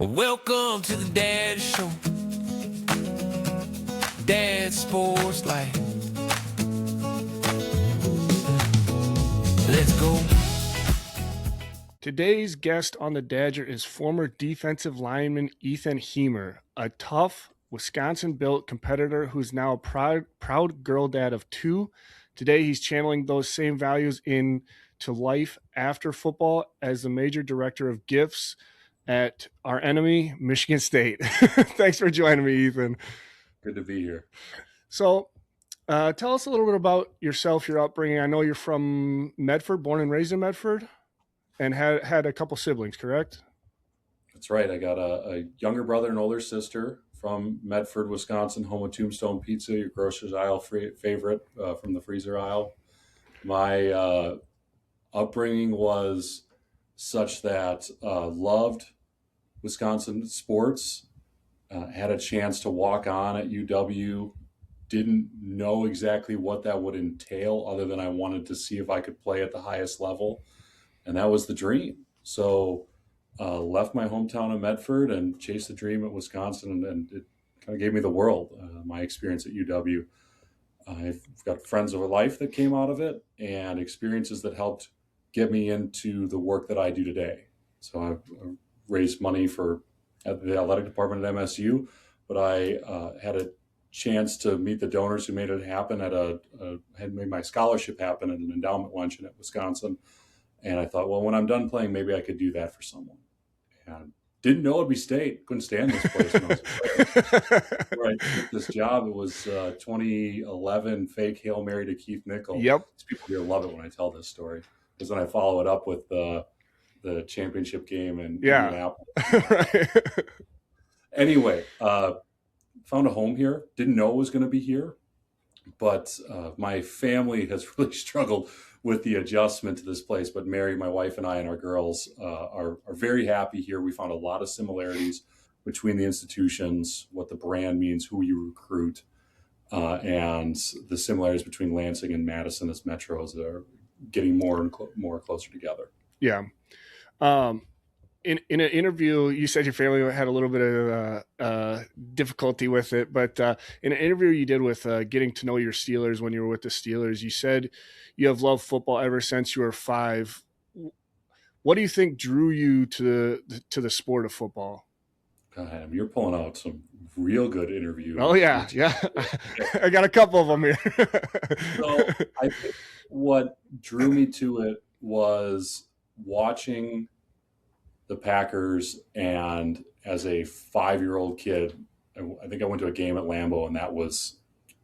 Welcome to the Dad Show. Dad Sports Life. Let's go. Today's guest on the Dadger is former defensive lineman Ethan Hemer, a tough Wisconsin-built competitor who's now a proud girl dad of 2. Today, he's channeling those same values into life after football as the major director of gifts at our enemy, Michigan State. Thanks for joining me, Ethan. Good to be here. So, tell us a little bit about yourself, your upbringing. I know you're from Medford, born and raised in Medford, and had a couple siblings, correct? That's right. I got a younger brother and older sister from Medford, Wisconsin, home of Tombstone Pizza, your grocer's aisle favorite from the freezer aisle. My upbringing was such that loved Wisconsin sports, had a chance to walk on at UW, didn't know exactly what that would entail other than I wanted to see if I could play at the highest level. And that was the dream. So left my hometown of Medford and chased the dream at Wisconsin, and it kind of gave me the world, my experience at UW. I've got friends of a life that came out of it and experiences that helped get me into the work that I do today. So I've raised money at the athletic department at MSU, but I had a chance to meet the donors who made it happen had made my scholarship happen at an endowment luncheon at Wisconsin. And I thought, well, when I'm done playing, maybe I could do that for someone. And didn't know it'd be state. Couldn't stand this place when I was where I took this job. It was 2011 fake Hail Mary to Keith Nichol. Yep. People here love it when I tell this story, because then I follow it up with the championship game in Indianapolis. Right. Anyway, found a home here. Didn't know it was going to be here, but my family has really struggled with the adjustment to this place. But Mary, my wife, and I and our girls are very happy here. We found a lot of similarities between the institutions, what the brand means, who you recruit, and the similarities between Lansing and Madison as metros that are getting more and more closer together. Yeah. In an interview, you said your family had a little bit of difficulty with it, but in an interview you did with Getting to Know Your Steelers when you were with the Steelers, you said you have loved football ever since you were 5. What do you think drew you to the sport of football? God, you're pulling out some real good interviews. Oh, yeah. I got a couple of them here. So I think what drew me to it was watching the Packers, and as a 5-year-old kid, I think I went to a game at Lambeau, and that was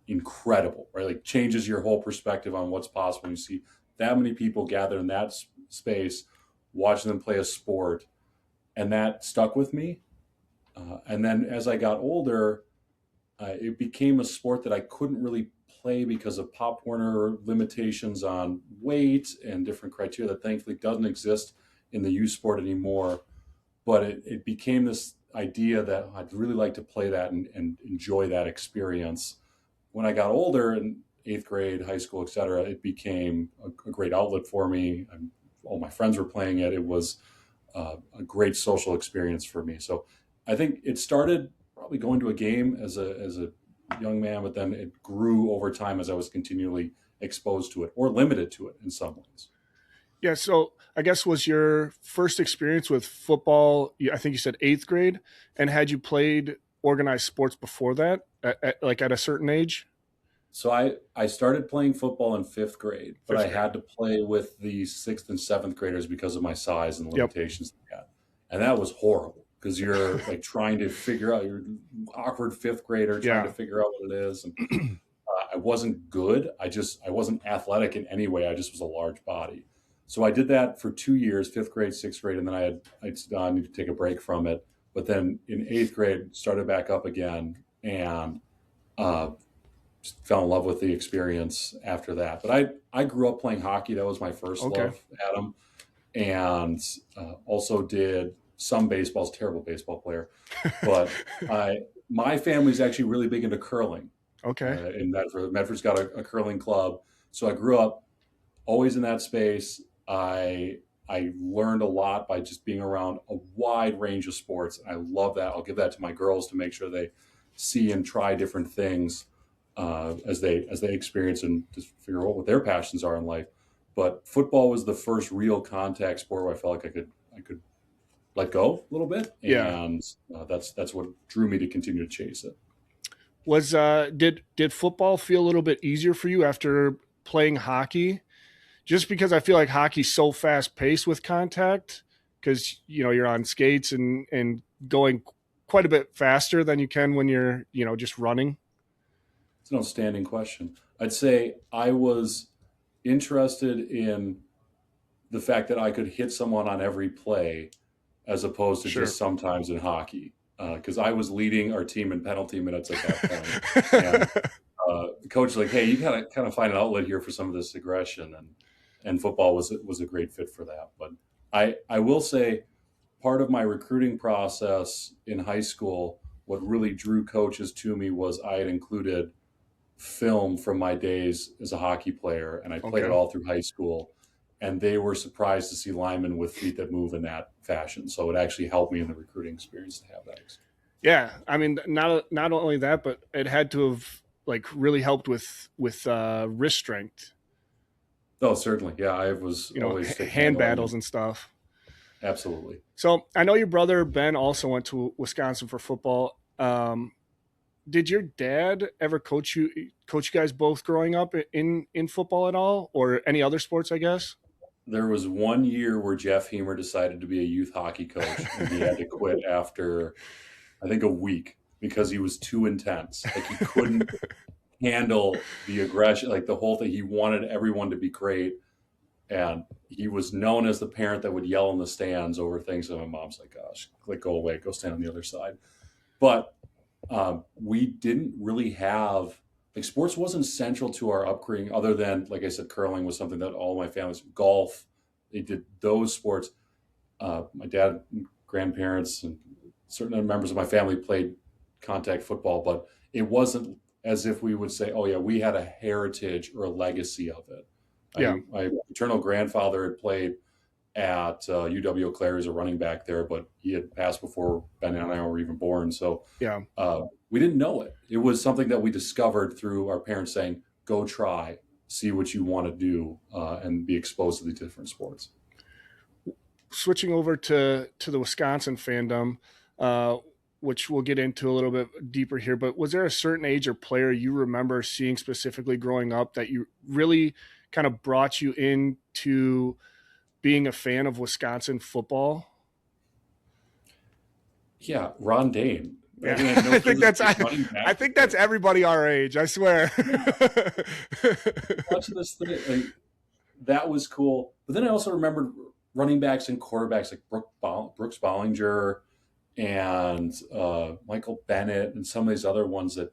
incredible, right? Like, changes your whole perspective on what's possible when you see that many people gather in that space, watching them play a sport, and that stuck with me. And then as I got older, it became a sport that I couldn't really play because of Pop Warner limitations on weight and different criteria that thankfully doesn't exist in the youth sport anymore. But it became this idea that I'd really like to play that and enjoy that experience. When I got older, in 8th grade, high school, et cetera, it became a great outlet for me. All my friends were playing it. It was a great social experience for me. So I think it started probably going to a game as a young man, but then it grew over time as I was continually exposed to it or limited to it in some ways. Yeah, so I guess was your first experience with football, I think you said 8th grade, and had you played organized sports before that, at a certain age? So I started playing football in 5th grade, but I had to play with the 6th and 7th graders because of my size and the limitations they had. And that was horrible because you're like trying to figure out, you're an awkward 5th grader trying to figure out what it is. And I wasn't good. I wasn't athletic in any way. I just was a large body. So I did that for 2 years, 5th grade, 6th grade, and then I needed to take a break from it. But then in 8th grade, started back up again and just fell in love with the experience after that. But I grew up playing hockey. That was my first love, Adam. And also did some baseball. I was a terrible baseball player. But my family's actually really big into curling. Okay. In Medford. Medford's got a curling club. So I grew up always in that space. I I learned a lot by just being around a wide range of sports. I love that. I'll give that to my girls to make sure they see and try different things as they experience and just figure out what their passions are in life. But football was the first real contact sport where I felt like I could let go a little bit, Yeah. and that's what drew me to continue to chase it. Was did football feel a little bit easier for you after playing hockey? Just because I feel like hockey's so fast paced with contact, because you're on skates and going quite a bit faster than you can when you're just running. It's an outstanding question. I'd say I was interested in the fact that I could hit someone on every play as opposed to Sure. just sometimes in hockey. Because I was leading our team in penalty minutes at that point. And the coach was like, hey, you gotta kind of find an outlet here for some of this aggression. And football was a great fit for that. But I will say part of my recruiting process in high school, what really drew coaches to me was I had included film from my days as a hockey player, and I played it Okay. all through high school. And they were surprised to see linemen with feet that move in that fashion. So it actually helped me in the recruiting experience to have that. Yeah, I mean, not only that, but it had to have like really helped with wrist strength. Oh, certainly. Yeah, I was always taking hand that on. battles and stuff. Absolutely. So I know your brother Ben also went to Wisconsin for football. Did your dad ever coach you guys both growing up in football at all, or any other sports, I guess? There was one year where Jeff Hemer decided to be a youth hockey coach, and he had to quit after, I think, a week because he was too intense. Like he couldn't handle the aggression, like the whole thing. He wanted everyone to be great, and he was known as the parent that would yell in the stands over things. And my mom's like, "Gosh, like go away, go stand on the other side." But we didn't really have like sports wasn't central to our upbringing, other than like I said, curling was something that all my families, golf, they did those sports. My dad, grandparents, and certain members of my family played contact football, but it wasn't as if we would say, "Oh yeah, we had a heritage or a legacy of it." Yeah. My paternal grandfather had played at UW Eau Claire as a running back there, but he had passed before Ben and I were even born. So Yeah. we didn't know it. It was something that we discovered through our parents saying, go try, see what you want to do, and be exposed to the different sports. Switching over to the Wisconsin fandom, which we'll get into a little bit deeper here, but was there a certain age or player you remember seeing specifically growing up that you really kind of brought you into being a fan of Wisconsin football? Yeah, Ron Dane. Yeah. I think that's everybody our age, I swear. Watching this thing, like, that was cool. But then I also remembered running backs and quarterbacks like Brooks Bollinger and Michael Bennett and some of these other ones that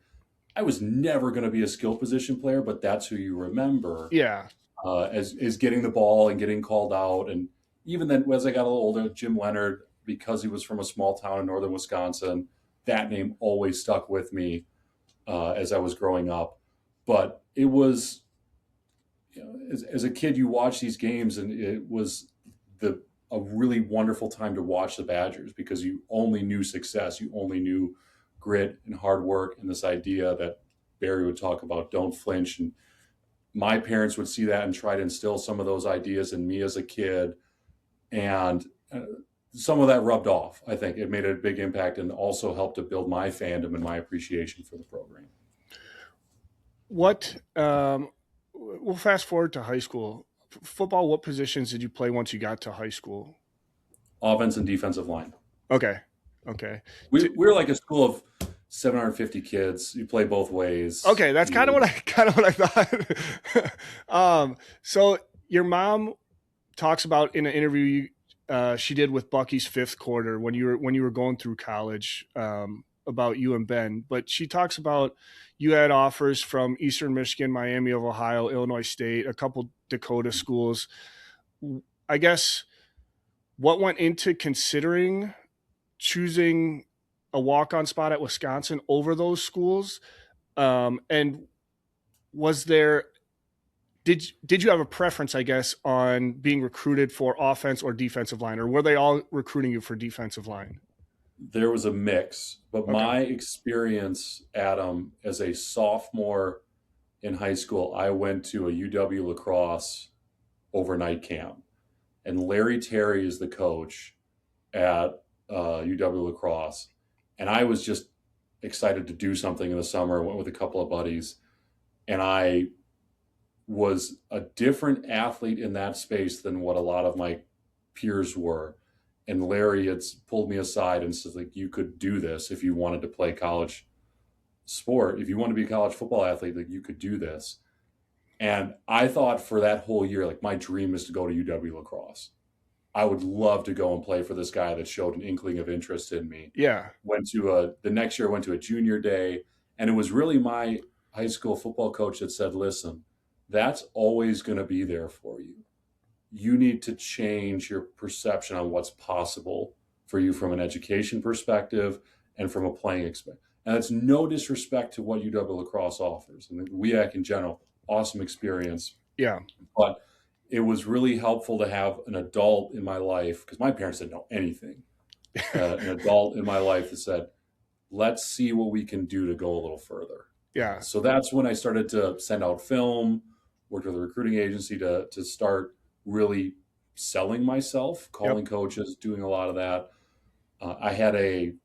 I was never going to be a skill position player, but that's who you remember. Yeah. As getting the ball and getting called out. And even then, as I got a little older, Jim Leonard, because he was from a small town in northern Wisconsin, that name always stuck with me as I was growing up. But it was, as a kid, you watch these games, and it was a really wonderful time to watch the Badgers because you only knew success. You only knew grit and hard work and this idea that Barry would talk about, don't flinch. And my parents would see that and try to instill some of those ideas in me as a kid. And some of that rubbed off. I think it made a big impact and also helped to build my fandom and my appreciation for the program. We'll fast forward to high school. Football, what positions did you play once you got to high school? Offense and defensive line. Okay. We were like a school of 750 kids. You play both ways. Okay, that's kind of what I thought. So your mom talks about in an interview she did with Bucky's Fifth Quarter when you were going through college about you and Ben, but she talks about you had offers from Eastern Michigan, Miami of Ohio, Illinois State, a couple Dakota schools. I guess what went into considering choosing a walk-on spot at Wisconsin over those schools? And was there did you have a preference, I guess, on being recruited for offense or defensive line, or were they all recruiting you for defensive line? There was a mix, but Okay. my experience, Adam, as a sophomore in high school, I went to a UW lacrosse overnight camp, and Larry Terry is the coach at UW lacrosse, and I was just excited to do something in the summer. I went with a couple of buddies, and I was a different athlete in that space than what a lot of my peers were. And Larry had pulled me aside and said, like, you could do this if you wanted to play college sport. If you want to be a college football athlete, like, you could do this. And I thought for that whole year, like, my dream is to go to UW lacrosse. I would love to go and play for this guy that showed an inkling of interest in me. Yeah. The next year I went to a junior day, and it was really my high school football coach that said, listen, that's always going to be there for you. You need to change your perception on what's possible for you from an education perspective and from a playing experience. And it's no disrespect to what UW lacrosse offers. I mean, WEAC in general, awesome experience. Yeah. But it was really helpful to have an adult in my life, because my parents didn't know anything. An adult in my life that said, let's see what we can do to go a little further. Yeah. So that's when I started to send out film, worked with a recruiting agency to start really selling myself, calling coaches, doing a lot of that. I had an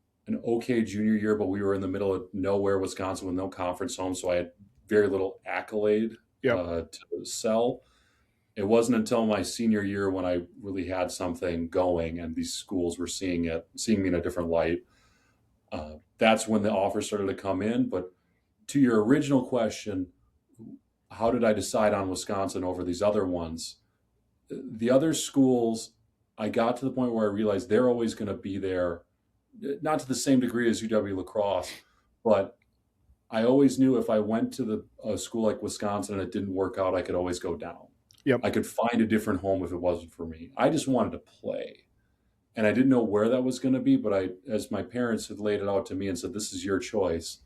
okay junior year, but we were in the middle of nowhere, Wisconsin, with no conference home, so I had very little accolade to sell. It wasn't until my senior year when I really had something going, and these schools were seeing me in a different light. That's when the offers started to come in. But to your original question, how did I decide on Wisconsin over these other ones? The other schools, I got to the point where I realized they're always going to be there, not to the same degree as UW lacrosse, but I always knew if I went to a school like Wisconsin and it didn't work out, I could always go down. Yep. I could find a different home if it wasn't for me. I just wanted to play. And I didn't know where that was going to be, but as my parents had laid it out to me and said, this is your choice,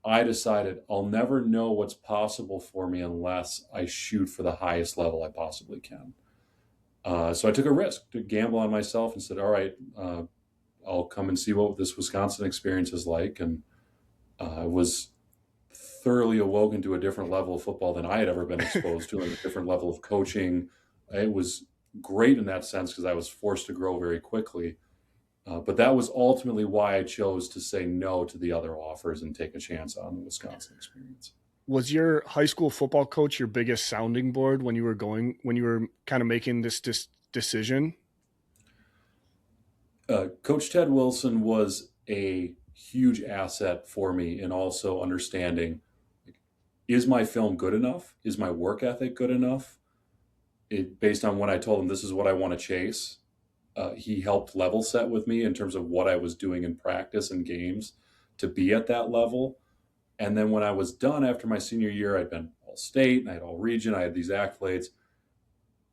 I decided I'll never know what's possible for me unless I shoot for the highest level I possibly can. So I took a risk to gamble on myself and said, all right, I'll come and see what this Wisconsin experience is like. And I was thoroughly awoken to a different level of football than I had ever been exposed to, and a different level of coaching. It was great in that sense because I was forced to grow very quickly. But that was ultimately why I chose to say no to the other offers and take a chance on the Wisconsin experience. Was your high school football coach your biggest sounding board when you were kind of making this decision? Coach Ted Wilson was a huge asset for me in also understanding, is my film good enough? Is my work ethic good enough? Based on when I told him this is what I want to chase, he helped level set with me in terms of what I was doing in practice and games to be at that level. And then when I was done after my senior year, I'd been all state and I had all region, I had these accolades.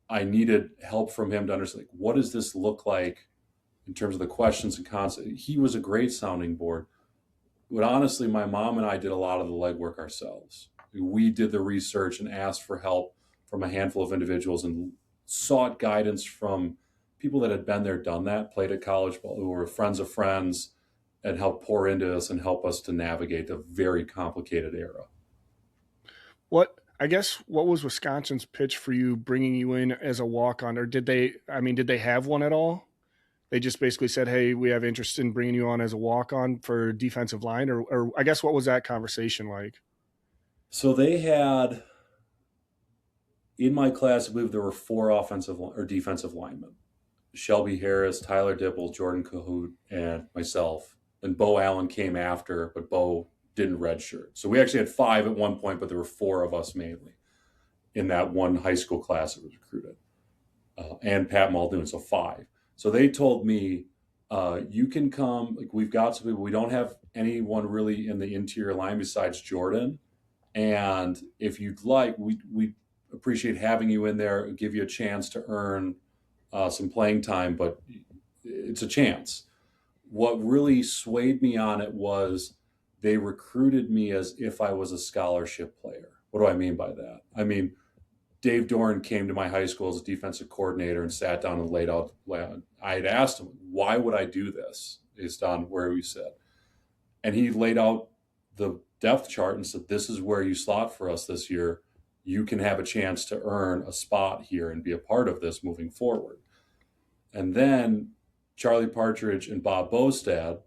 I needed help from him to understand, like, what does this look like in terms of the questions and concepts. He was a great sounding board. But honestly, my mom and I did a lot of the legwork ourselves. We did the research and asked for help from a handful of individuals and sought guidance from people that had been there, done that, played at college ball, who were friends of friends, and helped pour into us and help us to navigate the very complicated era. What was Wisconsin's pitch for you bringing you in as a walk-on, or did they have one at all? They just basically said, hey, we have interest in bringing you on as a walk-on for defensive line, or I guess what was that conversation like? So they had, in my class, I believe there were 4 offensive or defensive linemen: Shelby Harris, Tyler Dipple, Jordan Cahoot, and myself. And Bo Allen came after, but Bo didn't redshirt. So we actually had 5 at one point, but there were 4 of us mainly in that one high school class that was recruited. And Pat Muldoon, so 5. So they told me, you can come, like, we've got some people, we don't have anyone really in the interior line besides Jordan. And if you'd like, we appreciate having you in there, give you a chance to earn some playing time, but it's a chance. What really swayed me on it was they recruited me as if I was a scholarship player. What do I mean by that? I mean, Dave Doran came to my high school as a defensive coordinator and sat down and laid out. I had asked him, why would I do this based on where we sit? And he laid out the depth chart and said, this is where you slot for us this year. You can have a chance to earn a spot here and be a part of this moving forward. And then Charlie Partridge and Bob Bostad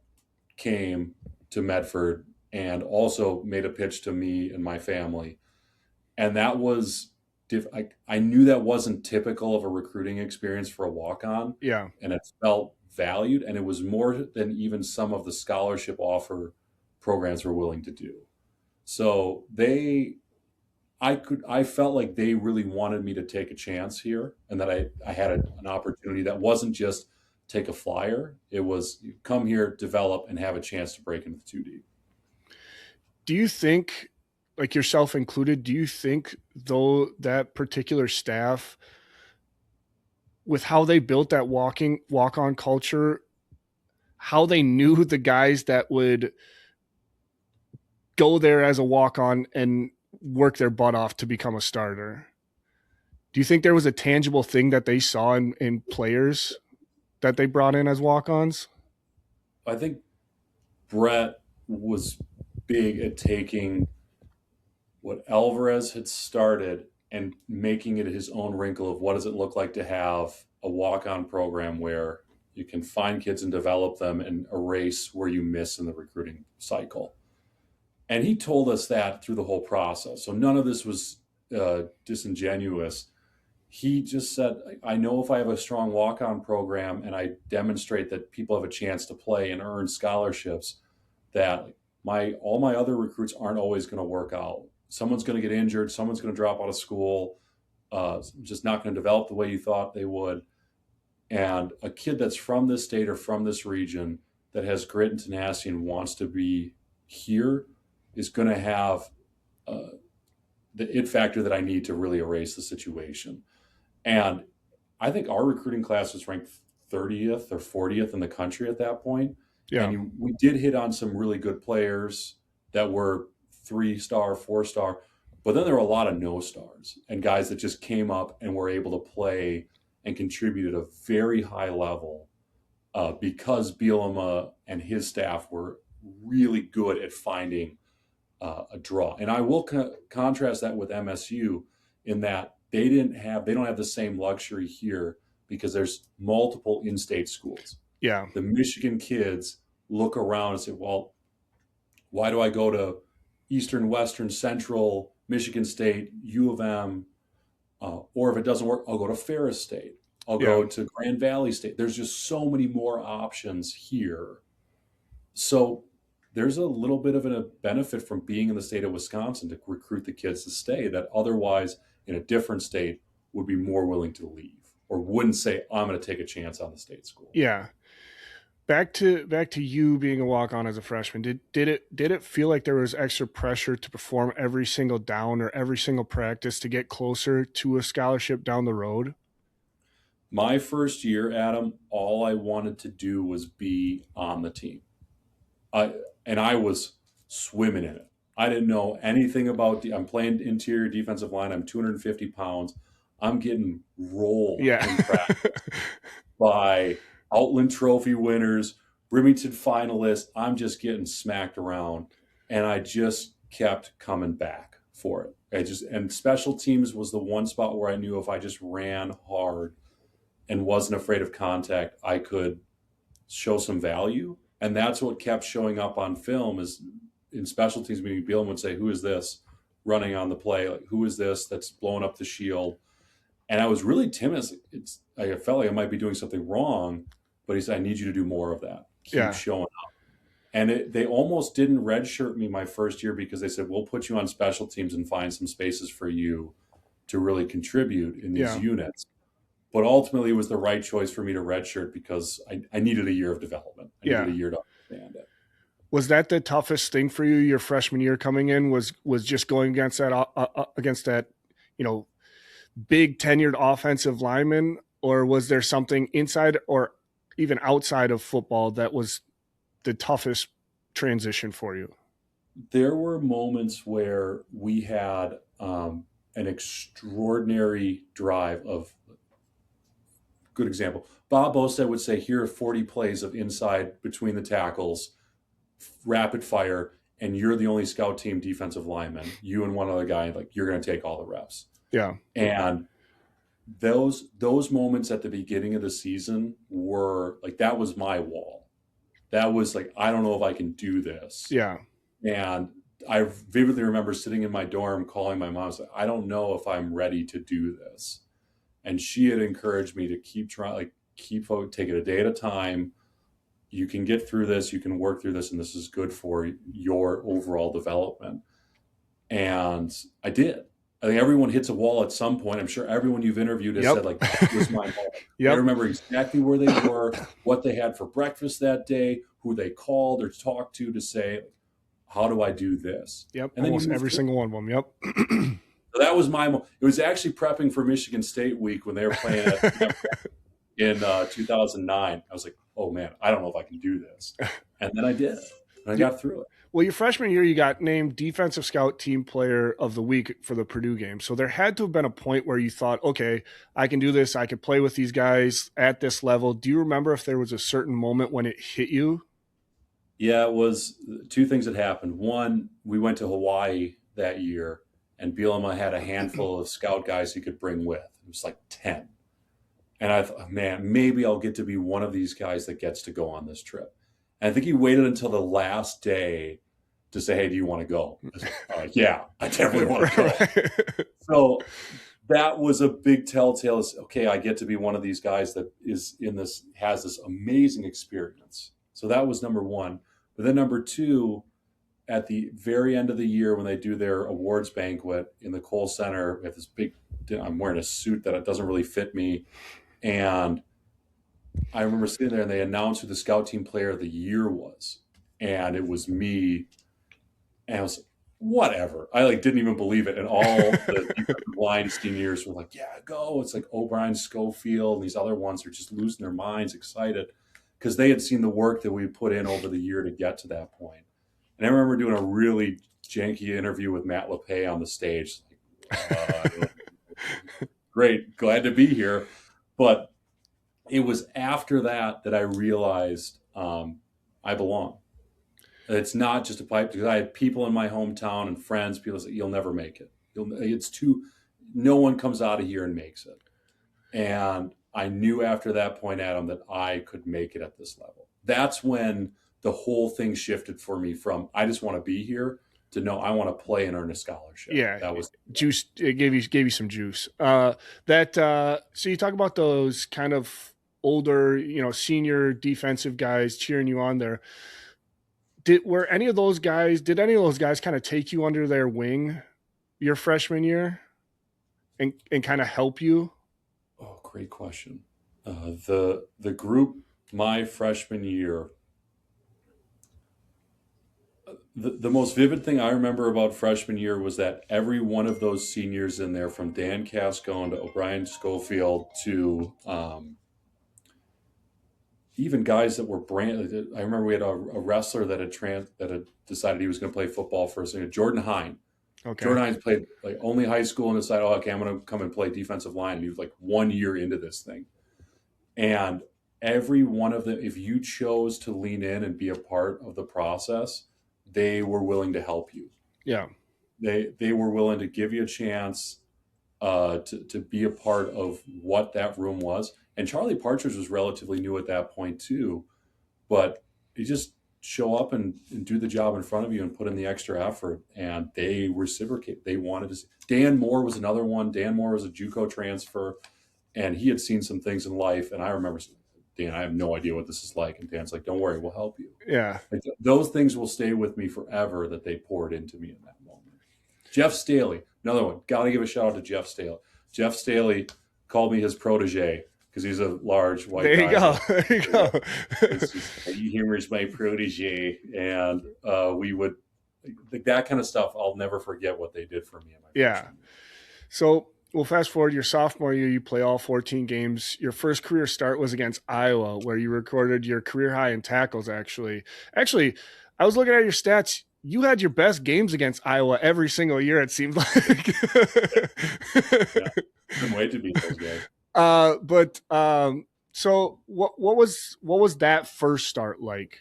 came to Medford and also made a pitch to me and my family. And that was, I knew that wasn't typical of a recruiting experience for a walk-on. Yeah. And it felt valued, and it was more than even some of the scholarship offer programs were willing to do. So I felt like they really wanted me to take a chance here, and that I had an opportunity that wasn't just take a flyer. It was come here, develop, and have a chance to break into the 2D. Do you think, like yourself included, do you think though that particular staff, with how they built that walk-on culture, how they knew the guys that would go there as a walk-on and work their butt off to become a starter? Do you think there was a tangible thing that they saw in players that they brought in as walk-ons? I think Brett was big at taking what Alvarez had started and making it his own wrinkle of what does it look like to have a walk-on program where you can find kids and develop them and erase where you miss in the recruiting cycle. And he told us that through the whole process. So none of this was disingenuous. He just said, I know if I have a strong walk-on program and I demonstrate that people have a chance to play and earn scholarships, that all my other recruits aren't always going to work out. Someone's going to get injured. Someone's going to drop out of school. Just not going to develop the way you thought they would. And a kid that's from this state or from this region that has grit and tenacity and wants to be here is going to have the it factor that I need to really erase the situation. And I think our recruiting class was ranked 30th or 40th in the country at that point. Yeah. And we did hit on some really good players that were 3-star, 4-star, but then there were a lot of no stars and guys that just came up and were able to play and contribute at a very high level because Bielema and his staff were really good at finding a draw. And I will contrast that with MSU in that they don't have the same luxury here because there's multiple in-state schools. Yeah. The Michigan kids look around and say, well, why do I go to Eastern, Western, Central, Michigan State, U of M, or if it doesn't work, I'll go to Ferris State. I'll go to Grand Valley State. There's just so many more options here. So there's a little bit of a benefit from being in the state of Wisconsin to recruit the kids to stay that otherwise in a different state would be more willing to leave or wouldn't say, I'm going to take a chance on the state school. Yeah. Back to you being a walk-on as a freshman. Did it feel like there was extra pressure to perform every single down or every single practice to get closer to a scholarship down the road? My first year, Adam, all I wanted to do was be on the team. And I was swimming in it. I didn't know anything about I'm playing interior defensive line. I'm 250 pounds. I'm getting rolled in practice by Outland Trophy winners, Remington finalists. I'm just getting smacked around, and I just kept coming back for it. And special teams was the one spot where I knew if I just ran hard and wasn't afraid of contact, I could show some value. And that's what kept showing up on film is in special teams meeting, Bielema would say, who is this running on the play? Like, who is this that's blowing up the shield? And I was really timid. I felt like I might be doing something wrong, but he said, I need you to do more of that. Keep showing up. And they almost didn't redshirt me my first year because they said, we'll put you on special teams and find some spaces for you to really contribute in these units. But ultimately, it was the right choice for me to redshirt because I needed a year of development. I needed a year to understand it. Was that the toughest thing for you your freshman year coming in? Was just going against that, big tenured offensive lineman, or was there something inside or even outside of football that was the toughest transition for you? There were moments where we had an extraordinary drive of, good example. Bob Bostad would say, here are 40 plays of inside between the tackles, rapid fire, and you're the only scout team defensive lineman, you and one other guy, like, you're going to take all the reps. Yeah. And those moments at the beginning of the season were like, that was my wall. That was like, I don't know if I can do this. Yeah. And I vividly remember sitting in my dorm calling my mom, saying, I don't know if I'm ready to do this. And she had encouraged me to keep trying, like, take it a day at a time. You can get through this, you can work through this, and this is good for your overall development. And I did. I think everyone hits a wall at some point. I'm sure everyone you've interviewed has said, like, that was my wall. I remember exactly where they were, what they had for breakfast that day, who they called or talked to say, how do I do this? Yep. And almost every single one of them. Yep. So that was my, it was actually prepping for Michigan State week when they were playing in 2009. I was like, oh man, I don't know if I can do this. And then I did. And I got through it. Well, your freshman year, you got named Defensive Scout Team Player of the Week for the Purdue game. So there had to have been a point where you thought, okay, I can do this. I can play with these guys at this level. Do you remember if there was a certain moment when it hit you? Yeah, it was two things that happened. One, we went to Hawaii that year, and Bielema had a handful of scout guys he could bring with. It was like 10. And I thought, man, maybe I'll get to be one of these guys that gets to go on this trip. And I think he waited until the last day to say, hey, do you want to go? I was like, yeah, I definitely want to go. So that was a big telltale. Okay, I get to be one of these guys that is in this, has this amazing experience. So that was number one. But then number two, at the very end of the year when they do their awards banquet in the Kohl Center, we have this big, I'm wearing a suit that it doesn't really fit me. And I remember sitting there and they announced who the Scout Team Player of the Year was. And it was me. And I was like, whatever. I didn't even believe it. And all the blind seniors were like, yeah, go. It's like O'Brien, Schofield, and these other ones are just losing their minds, excited, because they had seen the work that we put in over the year to get to that point. And I remember doing a really janky interview with Matt LePay on the stage. Great, glad to be here. But it was after that I realized I belong. It's not just a pipe, because I had people in my hometown and friends, people say, you'll never make it. No one comes out of here and makes it. And I knew after that point, Adam, that I could make it at this level. That's when the whole thing shifted for me from, I just want to be here, to no, I want to play and earn a scholarship. Yeah. That was juice. It gave you some juice. So you talk about those kind of older, senior defensive guys cheering you on there. Did any of those guys kind of take you under their wing your freshman year and kind of help you? Oh, great question. The group my freshman year, the most vivid thing I remember about freshman year was that every one of those seniors in there, from Dan Cascone to O'Brien Schofield to even guys that were brand. I remember we had a wrestler that had decided he was going to play football for us. Jordan Hine. Okay. Jordan Hines played only high school and decided, okay, I'm going to come and play defensive line. And he was 1 year into this thing. And every one of them, if you chose to lean in and be a part of the process, they were willing to help you. Yeah. They were willing to give you a chance to be a part of what that room was. And Charlie Partridge was relatively new at that point too, but he just show up and do the job in front of you and put in the extra effort, and they reciprocate. They wanted to see. Dan Moore was another one. Dan Moore was a JUCO transfer, and he had seen some things in life. And I remember saying, Dan, I have no idea what this is like. And Dan's like, don't worry, we'll help you. Yeah. Those things will stay with me forever, that they poured into me in that moment. Jeff Staley, another one. Got to give a shout out to Jeff Staley. Jeff Staley called me his protege, because he's a large white guy. There you go. He humors my protege. And we would, that kind of stuff, I'll never forget what they did for me. Yeah. So we'll fast forward your sophomore year, you play all 14 games. Your first career start was against Iowa, where you recorded your career high in tackles, actually. Actually, I was looking at your stats. you had your best games against Iowa every single year, it seemed like. Yeah, couldn't wait to beat those guys. So what was that first start like?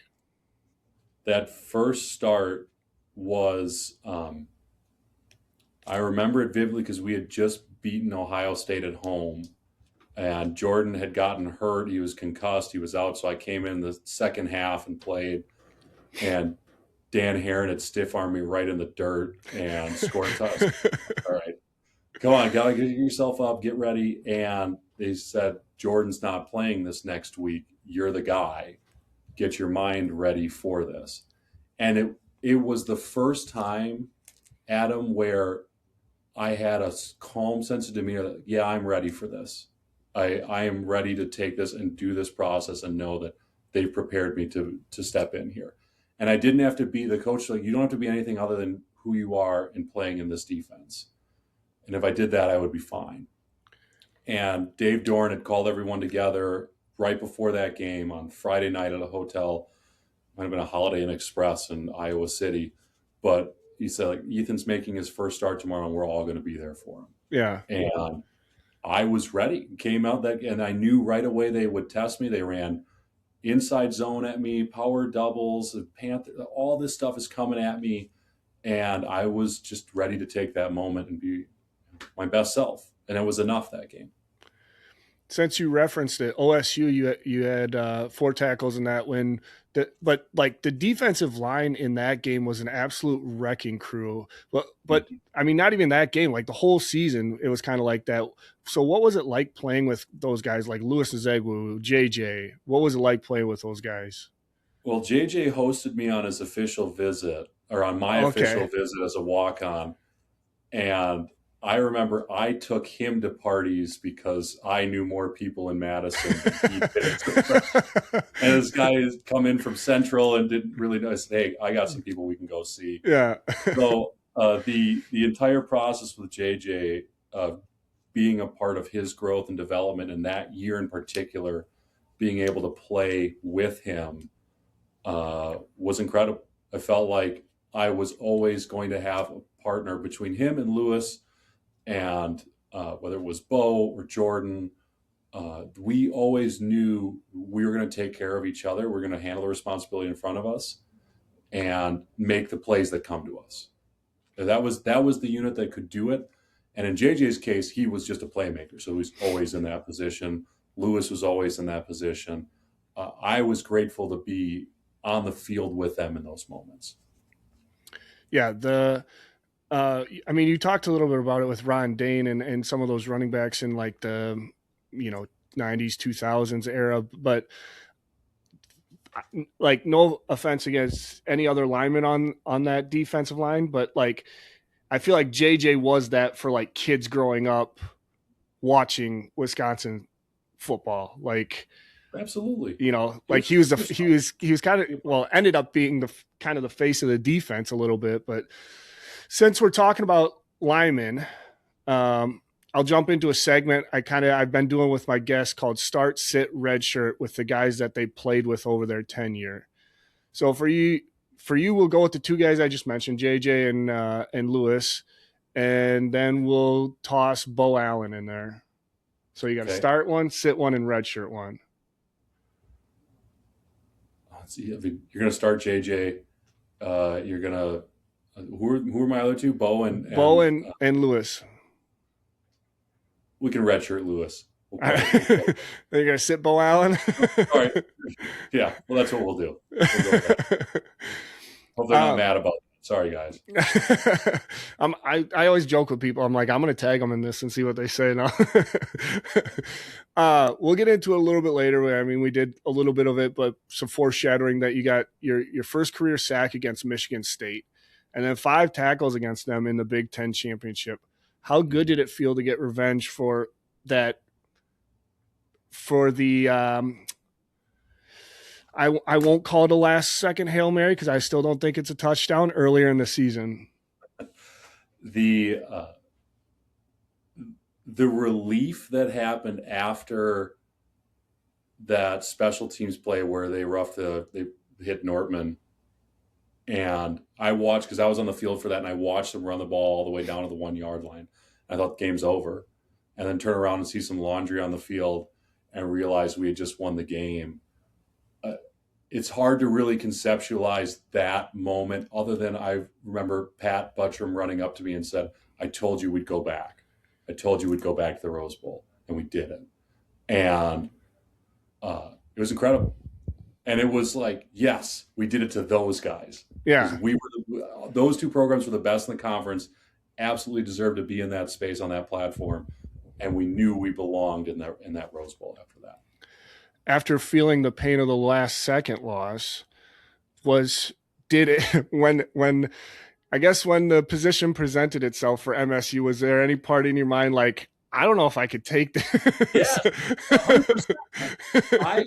That first start was, I remember it vividly because we had just beaten Ohio State at home, and Jordan had gotten hurt. He was concussed. He was out. So I came in the second half and played, and Dan Herron had stiff armed me right in the dirt and scored a touchdown. All right, come on, gotta get yourself up, get ready. And they said, Jordan's not playing this next week. You're the guy. Get your mind ready for this. And it was the first time, Adam, where I had a calm sense of demeanor that, yeah, I'm ready for this. I am ready to take this and do this process and know that they've prepared me to step in here. And I didn't have to be the coach. Like, you don't have to be anything other than who you are in playing in this defense. And if I did that, I would be fine. And Dave Dorn had called everyone together right before that game on Friday night at a hotel. Might have been a Holiday Inn Express in Iowa City. But he said, like, Ethan's making his first start tomorrow, and we're all going to be there for him. Yeah. And I was ready. Came out that, and I knew right away they would test me. They ran inside zone at me, power doubles, Panther, all this stuff is coming at me. And I was just ready to take that moment and be my best self. And it was enough that game. Since you referenced it, OSU, you had 4 tackles in that win. But like the defensive line in that game was an absolute wrecking crew. But I mean, not even that game, like the whole season, it was kind of like that. So what was it like playing with those guys like Louis Nzegwu, JJ? What was it like playing with those guys? Well, JJ hosted me on his official visit, or on my official visit as a walk-on. And I remember I took him to parties because I knew more people in Madison than he did. And this guy has come in from Central and didn't really know. I said, hey, I got some people we can go see. Yeah. So the entire process with JJ, being a part of his growth and development, and that year in particular, being able to play with him was incredible. I felt like I was always going to have a partner between him and Lewis, and whether it was Bo or Jordan, we always knew we were going to take care of each other. We're going to handle the responsibility in front of us and make the plays that come to us. And that was the unit that could do it. And in JJ's case, he was just a playmaker, so he was always in that position. Lewis was always in that position. I was grateful to be on the field with them in those moments. Yeah, I mean, you talked a little bit about it with Ron Dane and some of those running backs in like the, 90s, 2000s era, but like, no offense against any other lineman on that defensive line, but like, I feel like JJ was that for like kids growing up watching Wisconsin football. Like, absolutely, like he was kind of, well, ended up being the kind of the face of the defense a little bit. But since we're talking about linemen, I'll jump into a segment I've been doing with my guests called Start, Sit, Redshirt with the guys that they played with over their tenure. So for you, we'll go with the 2 guys I just mentioned, JJ and Lewis, and then we'll toss Bo Allen in there. So you got to start one, sit one, and redshirt one. Let's see. You're going to start JJ. You're going to who are my other 2? Bo and Lewis. We can redshirt Lewis. We'll you're going to sit Bo Allen? All right. Yeah. Well, that's what we'll do. We'll go with that. Hope they're not mad about it. Sorry, guys. I always joke with people. I'm like, I'm going to tag them in this and see what they say now. We'll get into it a little bit later. I mean, we did a little bit of it, but some foreshadowing that you got your first career sack against Michigan State and then 5 tackles against them in the Big Ten championship. How good did it feel to get revenge for that? For the I won't call it a last-second Hail Mary because I still don't think it's a touchdown earlier in the season. The relief that happened after that special teams play where they hit Nortman And I watched, because I was on the field for that, and I watched them run the ball all the way down to the 1 yard line. I thought the game's over. And then turn around and see some laundry on the field and realize we had just won the game. It's hard to really conceptualize that moment, other than I remember Pat Buttram running up to me and said, I told you we'd go back. I told you we'd go back to the Rose Bowl, and we didn't. And it was incredible. And it was like, yes, we did it to those guys. Yeah. Those two programs were the best in the conference, absolutely deserved to be in that space on that platform. And we knew we belonged in that Rose Bowl after that. After feeling the pain of the last second loss, when the position presented itself for MSU, was there any part in your mind like, I don't know if I could take this? Yeah, 100%.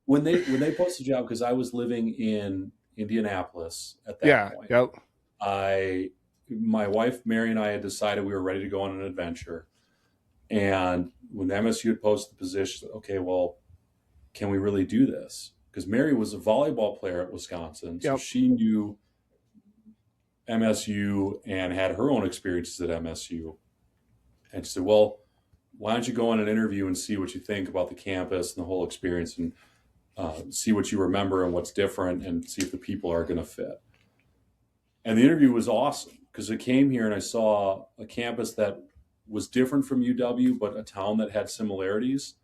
When they posted the job, because I was living in Indianapolis at that point. Yep. My wife Mary and I had decided we were ready to go on an adventure, and when MSU had posted the position, okay, well, can we really do this? Because Mary was a volleyball player at Wisconsin, so she knew MSU and had her own experiences at MSU. And she said, well, why don't you go on an interview and see what you think about the campus and the whole experience, and see what you remember and what's different, and see if the people are going to fit. And the interview was awesome, because I came here and I saw a campus that was different from UW, but a town that had similarities.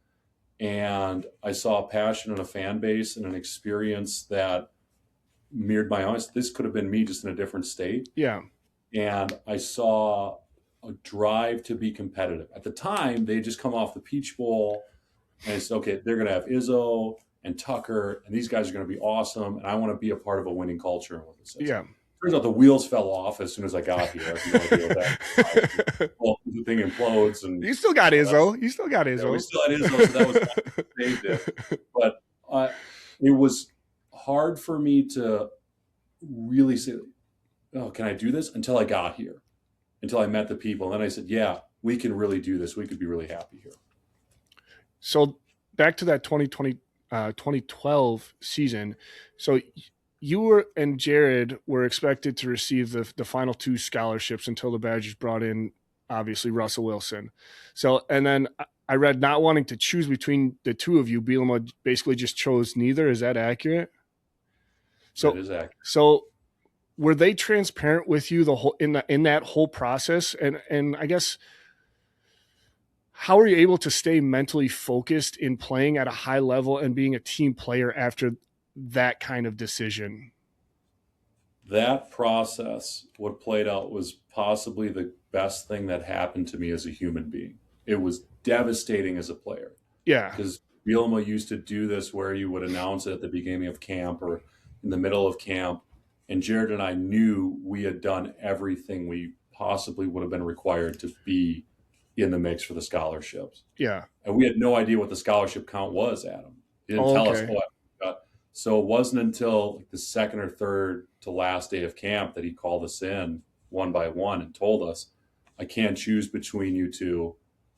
And I saw a passion and a fan base and an experience that mirrored my own. This could have been me, just in a different state. Yeah. And I saw a drive to be competitive. At the time, they had just come off the Peach Bowl, and I said, okay, they're going to have Izzo and Tucker, and these guys are going to be awesome, and I want to be a part of a winning culture. And what this is. Yeah. Turns out the wheels fell off as soon as I got here. Well, the thing implodes, and you still got Izzo. Yeah, we still had Izzo, so that was saved it. But it was hard for me to really say, "Oh, can I do this?" Until I got here, until I met the people, and then I said, "Yeah, we can really do this. We could be really happy here." So back to that 2012 season. So you and Jared were expected to receive the final 2 scholarships until the Badgers brought in, obviously, Russell Wilson. So, and then I read, not wanting to choose between the two of you, Bielema basically just chose neither. Is that accurate? So, that is accurate. So were they transparent with you in that whole process? And I guess, how are you able to stay mentally focused in playing at a high level and being a team player after that kind of decision? That process, what played out, was possibly the best thing that happened to me as a human being. It was devastating as a player. Yeah. Because Bielema used to do this where you would announce it at the beginning of camp or in the middle of camp. And Jared and I knew we had done everything we possibly would have been required to be in the mix for the scholarships. Yeah. And we had no idea what the scholarship count was, Adam. He didn't tell us what. So it wasn't until the second or third to last day of camp that he called us in one by one and told us, I can't choose between you two.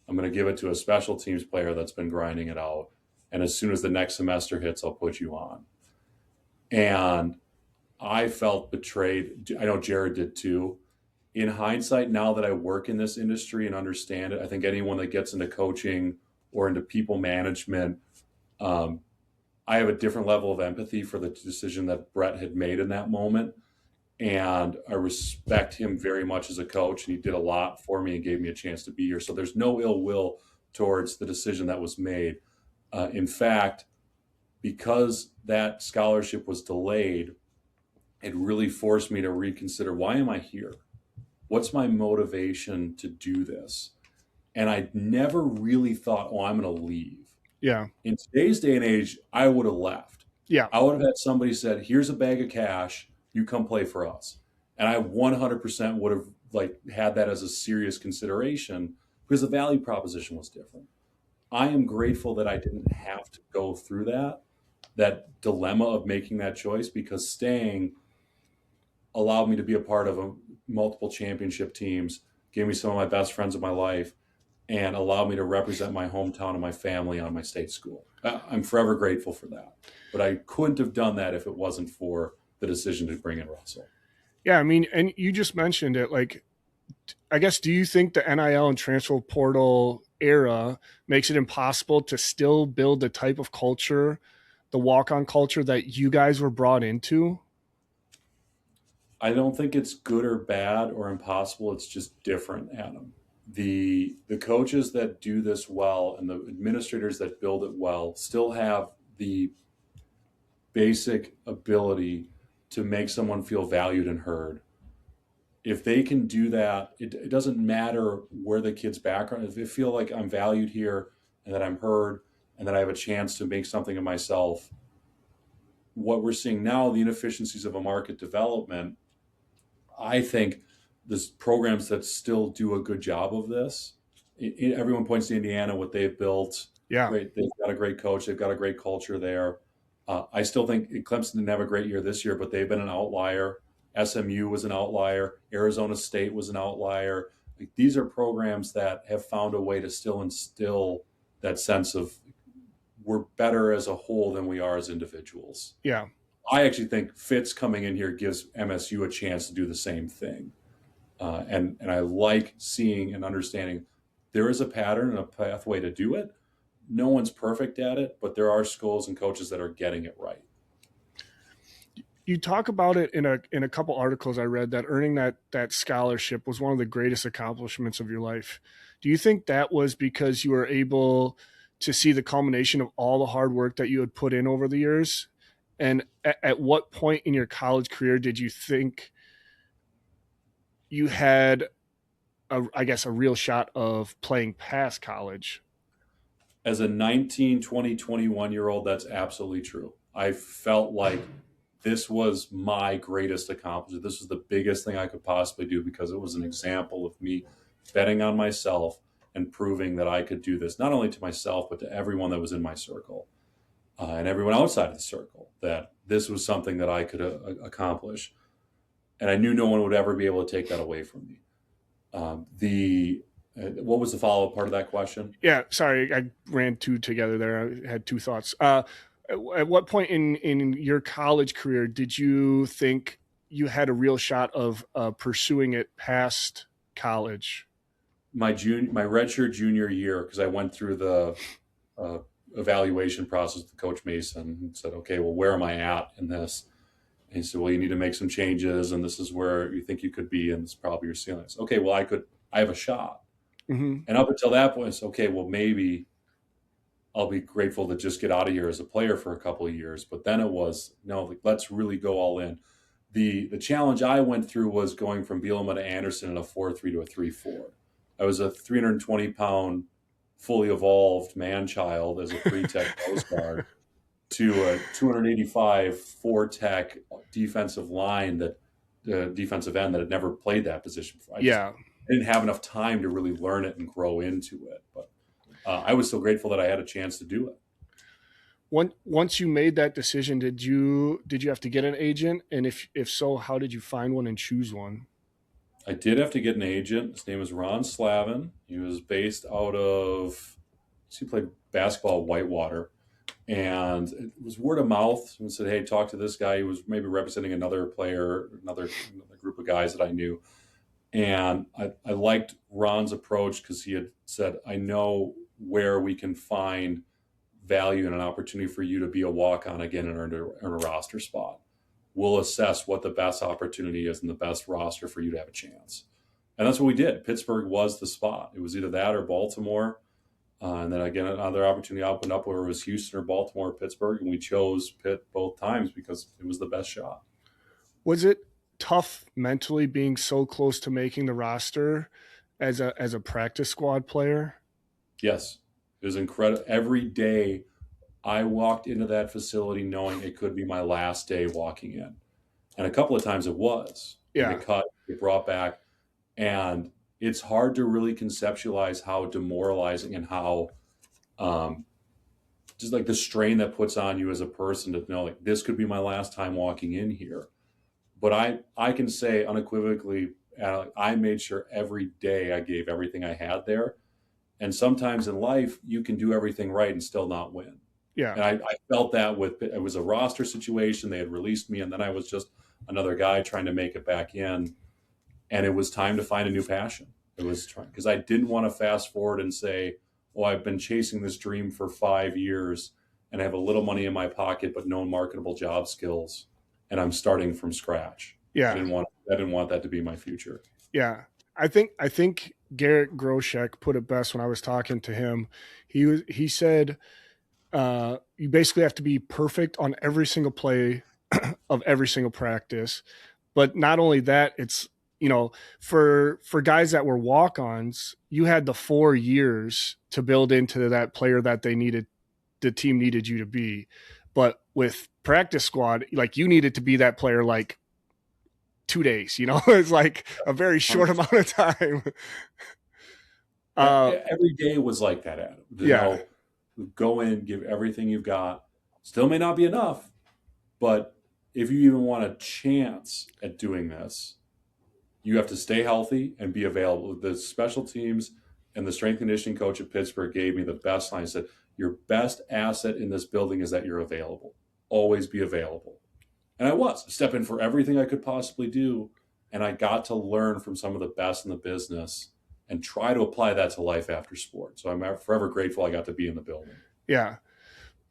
I'm going to give it to a special teams player that's been grinding it out. And as soon as the next semester hits, I'll put you on. And I felt betrayed. I know Jared did too. In hindsight, now that I work in this industry and understand it, I think anyone that gets into coaching or into people management, I have a different level of empathy for the decision that Brett had made in that moment. And I respect him very much as a coach, and he did a lot for me and gave me a chance to be here. So there's no ill will towards the decision that was made. In fact, because that scholarship was delayed, it really forced me to reconsider, why am I here? What's my motivation to do this? And I never really thought, oh, I'm going to leave. Yeah. In today's day and age, I would have left. Yeah. I would have had somebody said, here's a bag of cash, you come play for us. And I 100% would have had that as a serious consideration, because the value proposition was different. I am grateful that I didn't have to go through that dilemma of making that choice, because staying allowed me to be a part of multiple championship teams, gave me some of my best friends of my life, and allowed me to represent my hometown and my family on my state school. I'm forever grateful for that. But I couldn't have done that if it wasn't for the decision to bring in Russell. Yeah, I mean, and you just mentioned it. Like, I guess, do you think the NIL and transfer portal era makes it impossible to still build the type of culture, the walk-on culture that you guys were brought into? I don't think it's good or bad or impossible. It's just different, Adam. The coaches that do this well and the administrators that build it well still have the basic ability to make someone feel valued and heard. If they can do that, it doesn't matter where the kid's background. If they feel like I'm valued here and that I'm heard and that I have a chance to make something of myself, what we're seeing now, the inefficiencies of a market development, I think there's programs that still do a good job of this. Everyone points to Indiana, what they've built. Yeah. Great. They've got a great coach. They've got a great culture there. I still think Clemson didn't have a great year this year, but they've been an outlier. SMU was an outlier. Arizona State was an outlier. Like, these are programs that have found a way to still instill that sense of we're better as a whole than we are as individuals. Yeah. I actually think Fitz coming in here gives MSU a chance to do the same thing. And I like seeing and understanding there is a pattern and a pathway to do it. No one's perfect at it, but there are schools and coaches that are getting it right. You talk about it in a couple articles I read, that earning that scholarship was one of the greatest accomplishments of your life. Do you think that was because you were able to see the culmination of all the hard work that you had put in over the years? And at what point in your college career did you think you had, a real shot of playing past college? As a 19, 20, 21-year-old, that's absolutely true. I felt like this was my greatest accomplishment. This was the biggest thing I could possibly do because it was an example of me betting on myself and proving that I could do this, not only to myself, but to everyone that was in my circle and everyone outside of the circle, that this was something that I could accomplish. And I knew no one would ever be able to take that away from me. What was the follow-up part of that question? Yeah, sorry, I ran two together there. I had two thoughts. At what point in your college career did you think you had a real shot of pursuing it past college? My redshirt junior year, because I went through the evaluation process with Coach Mason and said, okay, well, where am I at in this? And he said, well, you need to make some changes, and this is where you think you could be, and it's probably your ceiling. Said, okay, well, I have a shot. Mm-hmm. And up until that point, it's okay, well, maybe I'll be grateful to just get out of here as a player for a couple of years. But then it was, no, like, let's really go all in. The challenge I went through was going from Bielema to Anderson in a 4-3 to a 3-4. I was a 320-pound, fully evolved man-child as a pre-tech post guard to a 285 4-tech defensive line defensive end that had never played that position before. I didn't have enough time to really learn it and grow into it. But I was so grateful that I had a chance to do it. Once you made that decision, did you have to get an agent? And if so, how did you find one and choose one? I did have to get an agent. His name was Ron Slavin. He was based out of, he played basketball at Whitewater. And it was word of mouth. And said, hey, talk to this guy. He was maybe representing another player, another group of guys that I knew. And I liked Ron's approach because he had said, I know where we can find value and an opportunity for you to be a walk-on again and earn a roster spot. We'll assess what the best opportunity is and the best roster for you to have a chance. And that's what we did. Pittsburgh was the spot. It was either that or Baltimore. And then again, another opportunity opened up where it was Houston or Baltimore or Pittsburgh. And we chose Pitt both times because it was the best shot. Was it tough mentally being so close to making the roster as a practice squad player? Yes. It was incredible. Every day I walked into that facility knowing it could be my last day walking in. And a couple of times it was. Yeah. Get cut, get brought back. And it's hard to really conceptualize how demoralizing and how just like the strain that puts on you as a person to know, like, this could be my last time walking in here. But I can say unequivocally, I made sure every day I gave everything I had there. And sometimes in life, you can do everything right and still not win. Yeah. And I felt that it was a roster situation. They had released me, and then I was just another guy trying to make it back in. And it was time to find a new passion. It was trying, because I didn't want to fast forward and say, oh, I've been chasing this dream for 5 years and I have a little money in my pocket, but no marketable job skills. And I'm starting from scratch. Yeah. I didn't want that to be my future. Yeah. I think Garrett Groshek put it best when I was talking to him. He said, you basically have to be perfect on every single play of every single practice. But not only that, it's, for guys that were walk-ons, you had the 4 years to build into that player that the team needed you to be. But with practice squad, like, you needed to be that player like 2 days, it's like a very short amount of time. Every day was like that, Adam. Yeah. Go in, give everything you've got. Still may not be enough, but if you even want a chance at doing this, you have to stay healthy and be available. The special teams and the strength conditioning coach at Pittsburgh gave me the best line. He said, your best asset in this building is that you're available. Always be available. And I was. Step in for everything I could possibly do. And I got to learn from some of the best in the business and try to apply that to life after sport. So I'm forever grateful I got to be in the building. Yeah.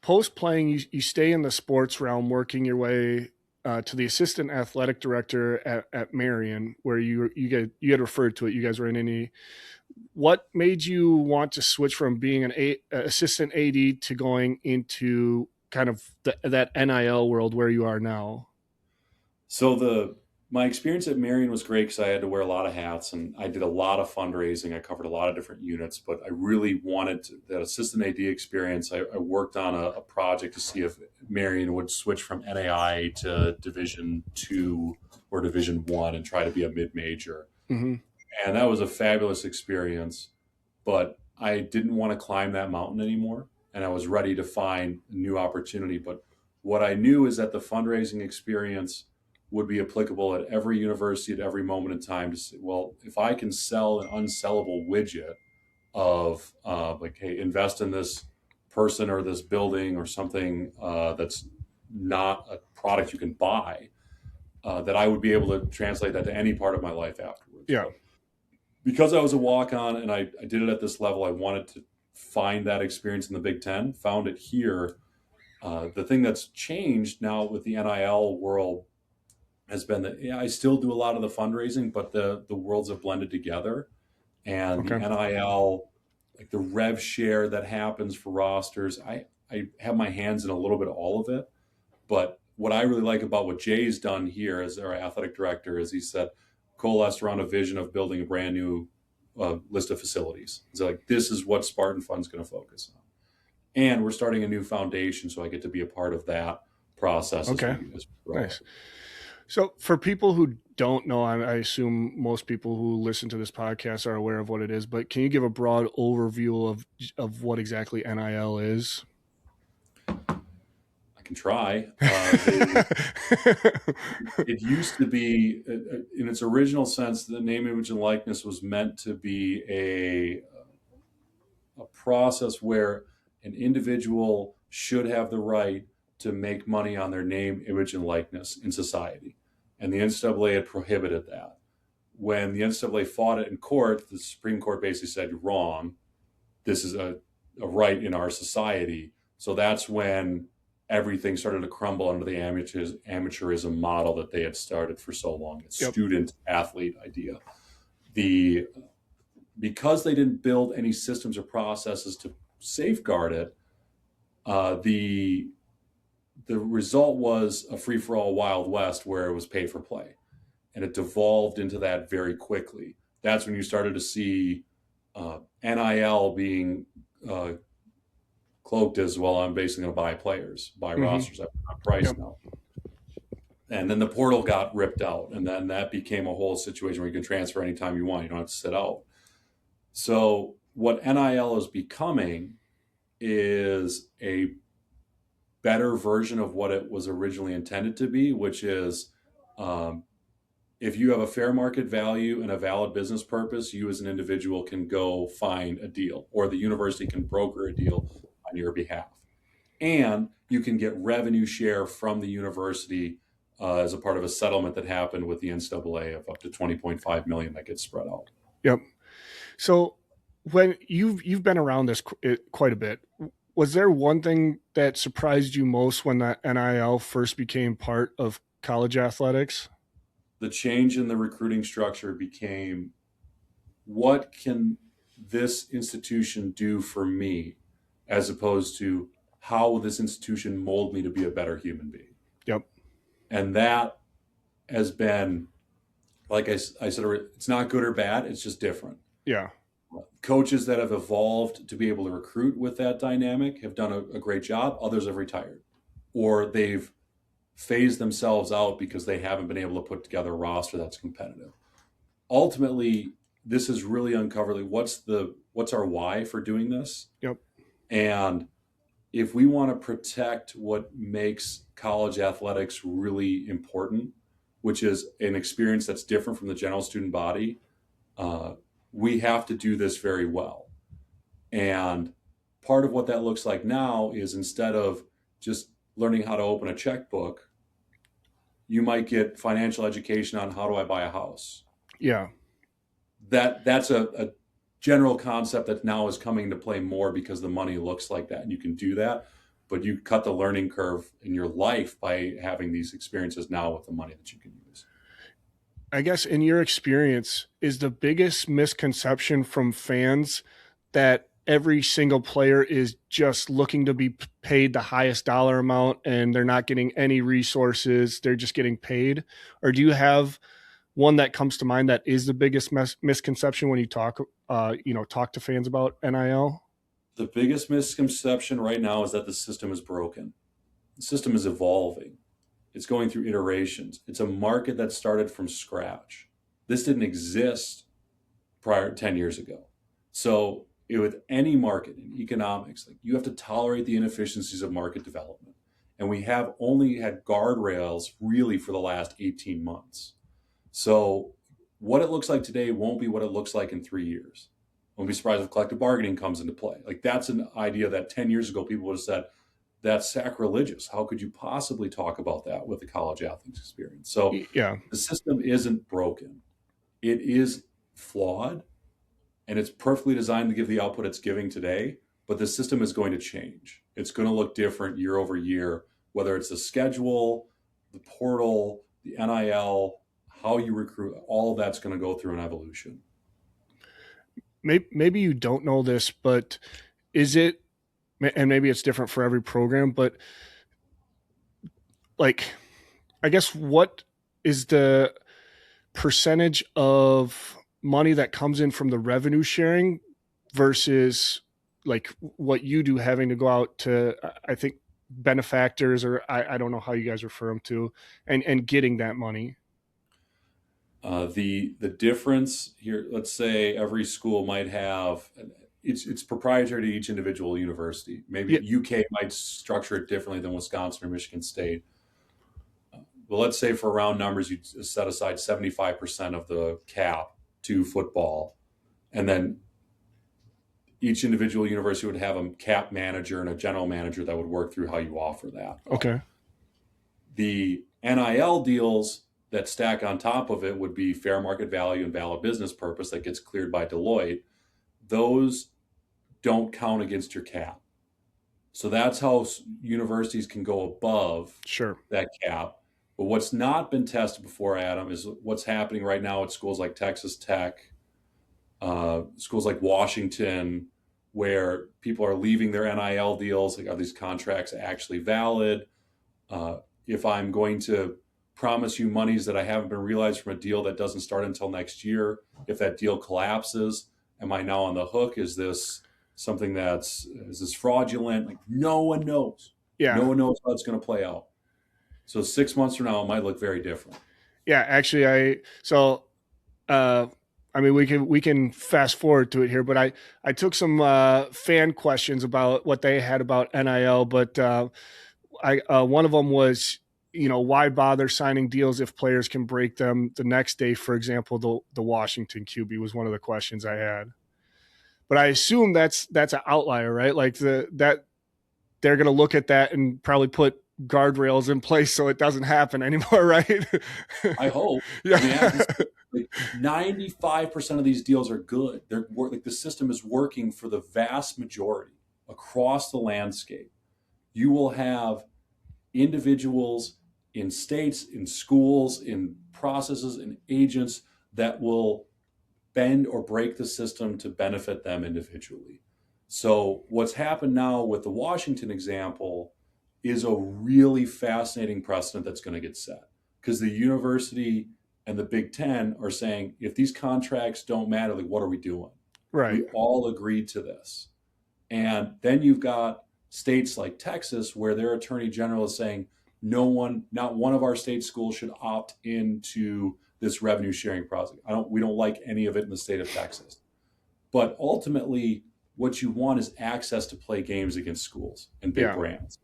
Post playing, you stay in the sports realm, working your way to the assistant athletic director at Marion, where you had referred to it. You guys were in any. What made you want to switch from being an assistant AD to going into kind of that NIL world where you are now? So my experience at Marion was great because I had to wear a lot of hats, and I did a lot of fundraising. I covered a lot of different units, but I really wanted that assistant AD experience. I worked on a project to see if Marion would switch from NAI to Division II or Division I and try to be a mid-major. Mm-hmm. And that was a fabulous experience, but I didn't want to climb that mountain anymore, and I was ready to find a new opportunity. But what I knew is that the fundraising experience would be applicable at every university at every moment in time to say, well, if I can sell an unsellable widget of like, hey, invest in this person or this building or something that's not a product you can buy, that I would be able to translate that to any part of my life afterwards. Yeah. But because I was a walk-on and I did it at this level, I wanted to find that experience in the Big Ten, found it here. The thing that's changed now with the NIL world has been that I still do a lot of the fundraising, but the worlds have blended together. And the NIL, like the rev share that happens for rosters, I have my hands in a little bit of all of it. But what I really like about what Jay's done here as our athletic director is he said, coalesced around a vision of building a brand new list of facilities. So like, this is what Spartan Fund's going to focus on. And we're starting a new foundation, so I get to be a part of that process. Okay. As well. Nice. So for people who don't know, I assume most people who listen to this podcast are aware of what it is, but can you give a broad overview of what exactly NIL is? I can try. It used to be, in its original sense, the name, image, and likeness was meant to be a process where an individual should have the right to make money on their name, image, and likeness in society. And the NCAA had prohibited that. When the NCAA fought it in court, the Supreme Court basically said, you're wrong. This is a right in our society. So that's when everything started to crumble under the amateurism model that they had started for so long. It's student-athlete idea. Because they didn't build any systems or processes to safeguard it, the result was a free-for-all Wild West where it was pay for play. And it devolved into that very quickly. That's when you started to see NIL being cloaked as, well, I'm basically going to buy players, buy rosters at a price now. And then the portal got ripped out. And then that became a whole situation where you can transfer anytime you want. You don't have to sit out. So what NIL is becoming is a better version of what it was originally intended to be, which is if you have a fair market value and a valid business purpose, you as an individual can go find a deal, or the university can broker a deal on your behalf. and you can get revenue share from the university as a part of a settlement that happened with the NCAA of up to $20.5 million that gets spread out. Yep. So when you've been around this quite a bit, was there one thing that surprised you most when the NIL first became part of college athletics? The change in the recruiting structure became, what can this institution do for me, as opposed to how will this institution mold me to be a better human being? Yep. And that has been, like I said, it's not good or bad. It's just different. Yeah. Coaches that have evolved to be able to recruit with that dynamic have done a great job. Others have retired, or they've phased themselves out because they haven't been able to put together a roster that's competitive. Ultimately, this has really uncovered, like, what's our why for doing this? Yep. And if we want to protect what makes college athletics really important, which is an experience that's different from the general student body, we have to do this very well. And part of what that looks like now is, instead of just learning how to open a checkbook, you might get financial education on how do I buy a house. Yeah. That's a general concept that now is coming to play more because the money looks like that, and you can do that, but you cut the learning curve in your life by having these experiences now with the money that you can use. I guess in your experience, is the biggest misconception from fans that every single player is just looking to be paid the highest dollar amount and they're not getting any resources, they're just getting paid? Or do you have one that comes to mind that is the biggest misconception when you talk to fans about NIL? The biggest misconception right now is that the system is broken. The system is evolving. It's going through iterations. It's a market that started from scratch. This didn't exist prior 10 years ago. So with any market in economics, like, you have to tolerate the inefficiencies of market development. And we have only had guardrails really for the last 18 months. So what it looks like today won't be what it looks like in 3 years. I won't be surprised if collective bargaining comes into play. Like, that's an idea that 10 years ago people would have said, that's sacrilegious. How could you possibly talk about that with the college athletes experience? So Yeah. the system isn't broken. It is flawed, and it's perfectly designed to give the output it's giving today, but the system is going to change. It's going to look different year over year, whether it's the schedule, the portal, the NIL, how you recruit, all of that's going to go through an evolution. Maybe you don't know this, but is it, and maybe it's different for every program, but like, I guess, what is the percentage of money that comes in from the revenue sharing versus like what you do having to go out to, I think, benefactors, or I don't know how you guys refer them to, and getting that money? The difference here, let's say every school might have, it's proprietary to each individual university. Maybe UK might structure it differently than Wisconsin or Michigan State. Well, let's say for round numbers, you set aside 75% of the cap to football, and then each individual university would have a cap manager and a general manager that would work through how you offer that. Okay. The NIL deals that stack on top of it would be fair market value and valid business purpose that gets cleared by Deloitte. Those don't count against your cap. So that's how universities can go above that cap. But what's not been tested before, Adam, is what's happening right now at schools like Texas Tech, schools like Washington, where people are leaving their NIL deals. Like, are these contracts actually valid? If I'm going to promise you monies that I haven't been realized from a deal that doesn't start until next year, if that deal collapses, am I now on the hook? Is this something is this fraudulent? Like, no one knows. Yeah. No one knows how it's going to play out. So 6 months from now, it might look very different. Yeah, actually, we can fast forward to it here, but I took some fan questions about what they had about NIL, but one of them was, why bother signing deals if players can break them the next day? For example, the Washington QB was one of the questions I had. But I assume that's an outlier, right? Like they're going to look at that and probably put guardrails in place so it doesn't happen anymore, right? I hope. Yeah. I mean, like 95% of these deals are good. They're like the system is working for the vast majority across the landscape. You will have individuals in states, in schools, in processes, in agents that will bend or break the system to benefit them individually. So what's happened now with the Washington example is a really fascinating precedent that's going to get set, because the university and the Big Ten are saying, if these contracts don't matter, like, what are we doing? Right. We all agreed to this. And then you've got states like Texas where their attorney general is saying, not one of our state schools should opt into this revenue sharing project. We don't like any of it in the state of Texas. But ultimately, what you want is access to play games against schools and big brands.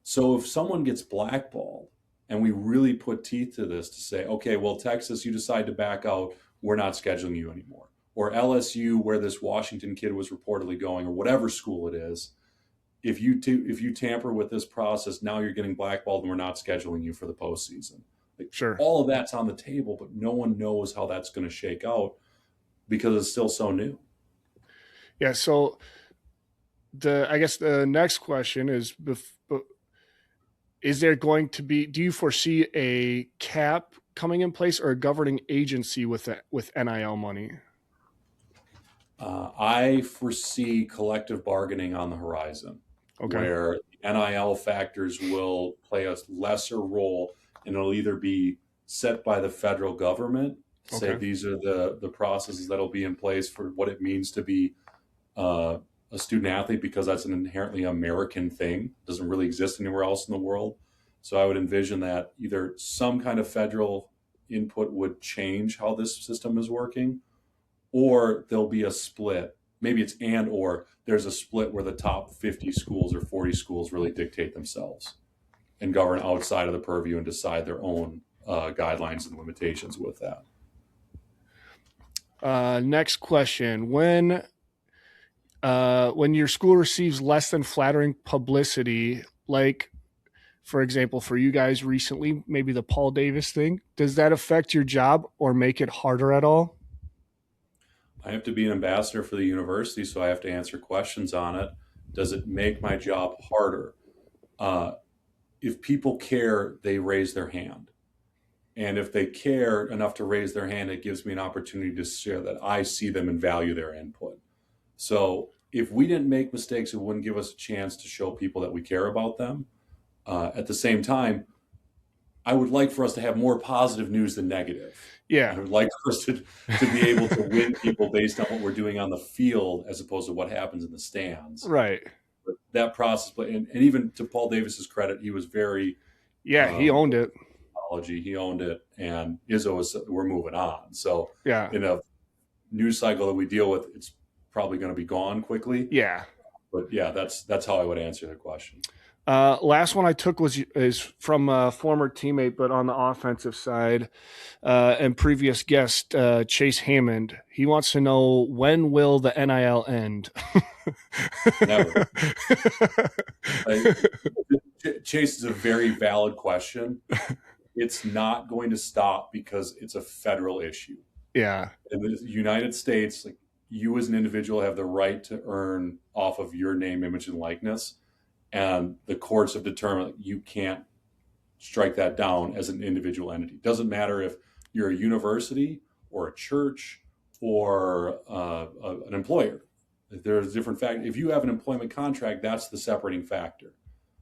So if someone gets blackballed, and we really put teeth to this to say, okay, well, Texas, you decide to back out, we're not scheduling you anymore. Or LSU, where this Washington kid was reportedly going, or whatever school it is, if you tamper with this process, now you're getting blackballed and we're not scheduling you for the postseason. Sure. All of that's on the table, but no one knows how that's going to shake out because it's still so new. Yeah. So I guess the next question is, is there going to be, do you foresee a cap coming in place or a governing agency with NIL money? I foresee collective bargaining on the horizon, where NIL factors will play a lesser role, and it'll either be set by the federal government, say these are the processes that'll be in place for what it means to be a student athlete, because that's an inherently American thing. It doesn't really exist anywhere else in the world. So I would envision that either some kind of federal input would change how this system is working, or there'll be a split. Maybe it's or there's a split where the top 50 schools or 40 schools really dictate themselves and govern outside of the purview and decide their own guidelines and limitations with that. Next question. When your school receives less than flattering publicity, like, for example, for you guys recently, maybe the Paul Davis thing, does that affect your job or make it harder at all? I have to be an ambassador for the university, so I have to answer questions on it. Does it make my job harder? If people care, they raise their hand. And if they care enough to raise their hand, it gives me an opportunity to share that I see them and value their input. So if we didn't make mistakes, it wouldn't give us a chance to show people that we care about them. At the same time, I would like for us to have more positive news than negative. Yeah. I would like for us to be able to win people based on what we're doing on the field as opposed to what happens in the stands. Right. But that process, and even to Paul Davis's credit, he was very... he owned it. He owned it, and Izzo we're moving on. So in a news cycle that we deal with, it's probably going to be gone quickly. Yeah. But that's how I would answer the question. Last one I took is from a former teammate, but on the offensive side, and previous guest, Chase Hammond. He wants to know, when will the NIL end? Never. Chase is a very valid question. It's not going to stop because it's a federal issue. Yeah. In the United States, like, you as an individual have the right to earn off of your name, image, and likeness. And the courts have determined you can't strike that down as an individual entity. It doesn't matter if you're a university or a church or an employer. There's different factors. If you have an employment contract, that's the separating factor.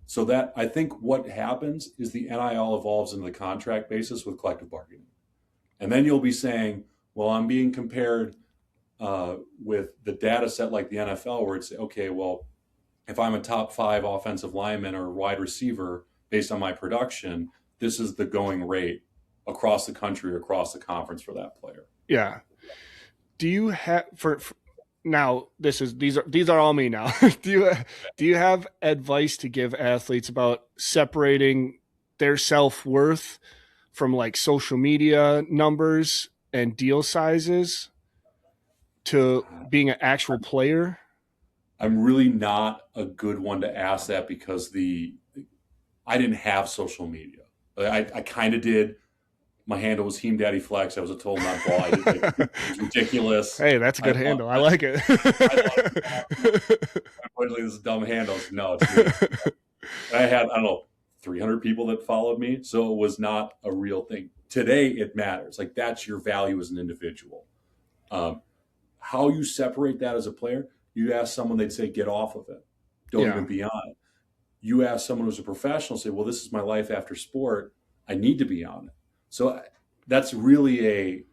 So that, I think what happens is the NIL evolves into the contract basis with collective bargaining. And then you'll be saying, well, I'm being compared with the data set like the NFL, where it's, okay, well, if I'm a top 5 offensive lineman or wide receiver based on my production, this is the going rate across the country, across the conference for that player. Yeah. Do you have now? These are all me now. do you have advice to give athletes about separating their self-worth from, like, social media numbers and deal sizes to being an actual player? I'm really not a good one to ask that because I didn't have social media. I kind of did. My handle was Heem Daddy Flex. I was a total nutball. It was ridiculous. Hey, that's a good handle. I like it. I put like this dumb handles. No, it's me. I had, I don't know, 300 people that followed me. So it was not a real thing. Today, it matters. Like, that's your value as an individual. How you separate that as a player, you ask someone, they'd say, get off of it. Don't even be on it. You ask someone who's a professional, say, well, this is my life after sport. I need to be on it. So that's really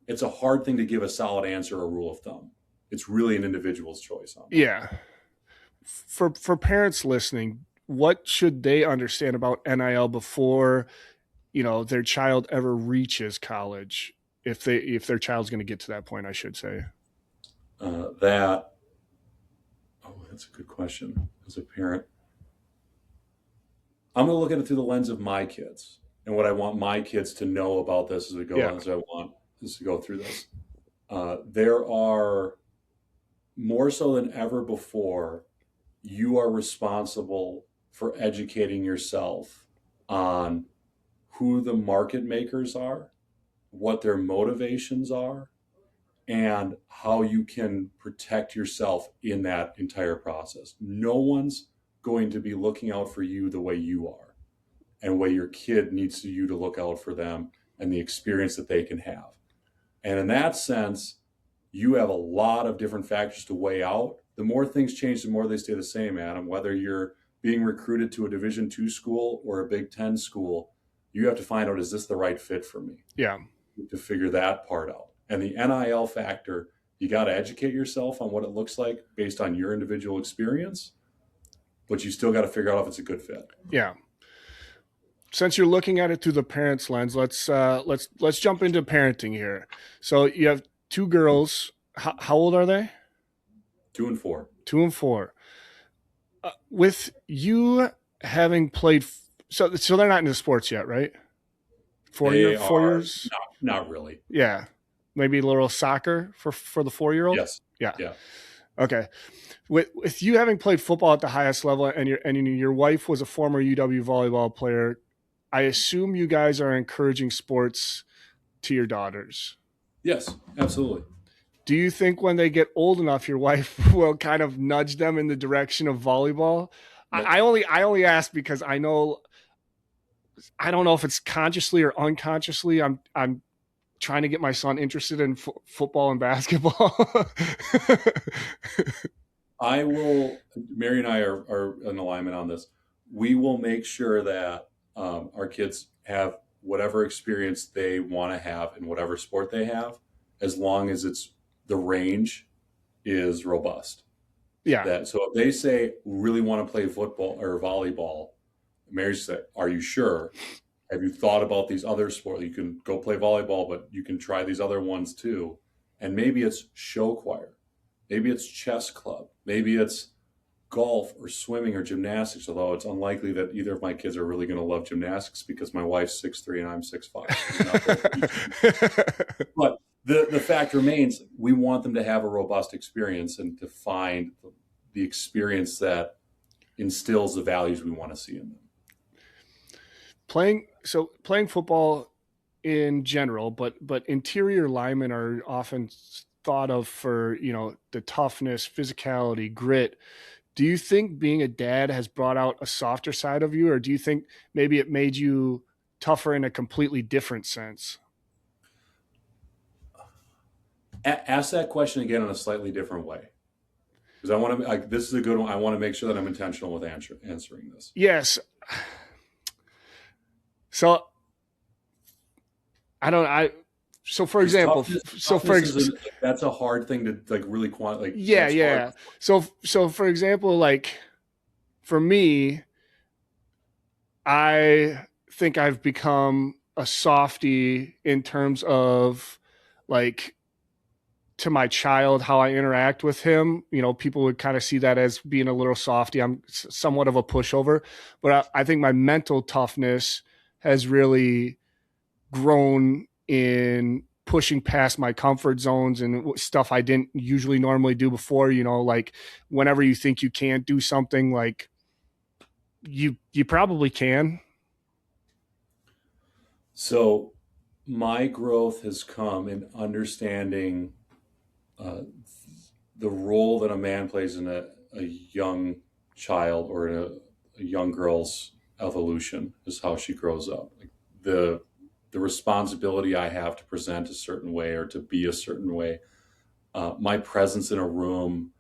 it's a hard thing to give a solid answer or rule of thumb. It's really an individual's choice on that. Yeah. For parents listening, what should they understand about NIL before, their child ever reaches college? If their child's going to get to that point, I should say. That's a good question. As a parent, I'm going to look at it through the lens of my kids and what I want my kids to know about this as we go on, as I want us to go through this. There are, more so than ever before, you are responsible for educating yourself on who the market makers are, what their motivations are, and how you can protect yourself in that entire process. No one's going to be looking out for you the way you are, and the way your kid needs you to look out for them and the experience that they can have. And in that sense, you have a lot of different factors to weigh out. The more things change, the more they stay the same, Adam. Whether you're being recruited to a Division II school or a Big Ten school, you have to find out, is this the right fit for me? Yeah. To figure that part out. And the NIL factor, you got to educate yourself on what it looks like based on your individual experience, but you still got to figure out if it's a good fit. Yeah. Since you're looking at it through the parents' lens, let's jump into parenting here. So you have two girls. How old are they? 2 and 4. 2 and 4. With you having played, so they're not into sports yet, right? 4 years? Not really. Yeah. Maybe a little soccer for the 4-year-old? Yes. Yeah. Yeah. Okay. With you having played football at the highest level and your wife was a former UW volleyball player, I assume you guys are encouraging sports to your daughters. Yes, absolutely. Do you think when they get old enough, your wife will kind of nudge them in the direction of volleyball? No. I only ask because I don't know if it's consciously or unconsciously. I'm trying to get my son interested in football and basketball. Mary and I are in alignment on this. We will make sure that our kids have whatever experience they want to have in whatever sport they have, as long as the range is robust. Yeah. So if they say, really want to play football or volleyball, Mary said, are you sure? Have you thought about these other sports? You can go play volleyball, but you can try these other ones too. And maybe it's show choir. Maybe it's chess club. Maybe it's golf or swimming or gymnastics, although it's unlikely that either of my kids are really going to love gymnastics because my wife's 6'3" and I'm 6'5". But the fact remains, we want them to have a robust experience and to find the experience that instills the values we want to see in them. Playing football in general, but interior linemen are often thought of for, the toughness, physicality, grit. Do you think being a dad has brought out a softer side of you, or do you think maybe it made you tougher in a completely different sense? Ask that question again in a slightly different way, because this is a good one. I want to make sure that I'm intentional with answering this. Yes. So for example, that's a hard thing to really quantify. Yeah. So for example, for me, I think I've become a softie in terms of to my child, how I interact with him. People would kind of see that as being a little softie. I'm somewhat of a pushover, but I think my mental toughness has really grown in pushing past my comfort zones and stuff I didn't usually normally do before, like whenever you think you can't do something, like you probably can. So my growth has come in understanding uh, the role that a man plays in a young child or in a young girl's evolution is how she grows up. Like the responsibility I have to present a certain way or to be a certain way, my presence in a room,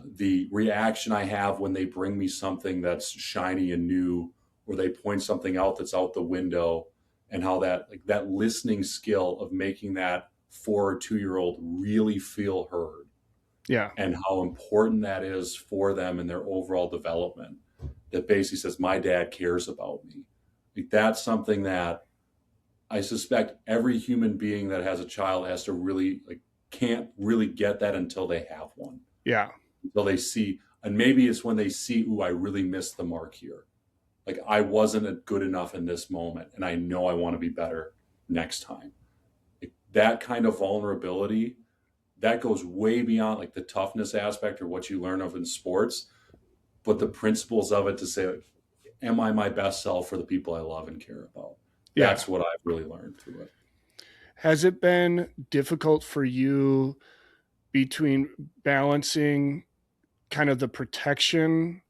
the reaction I have when they bring me something that's shiny and new, or they point something out that's out the window, and how that listening skill of making that 4 or 2 year old really feel heard, Yeah. and how important that is for them in their overall development. That basically says, my dad cares about me. Like, that's something that I suspect every human being that has a child has to really can't really get that until they have one. Yeah. Until they see, and maybe it's when they see, ooh, I really missed the mark here. Like, I wasn't good enough in this moment, and I know I want to be better next time. Like, that kind of vulnerability, that goes way beyond like the toughness aspect or what you learn of in sports, but the principles of it to say, like, am I my best self for the people I love and care about? Yeah. That's what I've really learned through it. Has it been difficult for you between balancing kind of the protection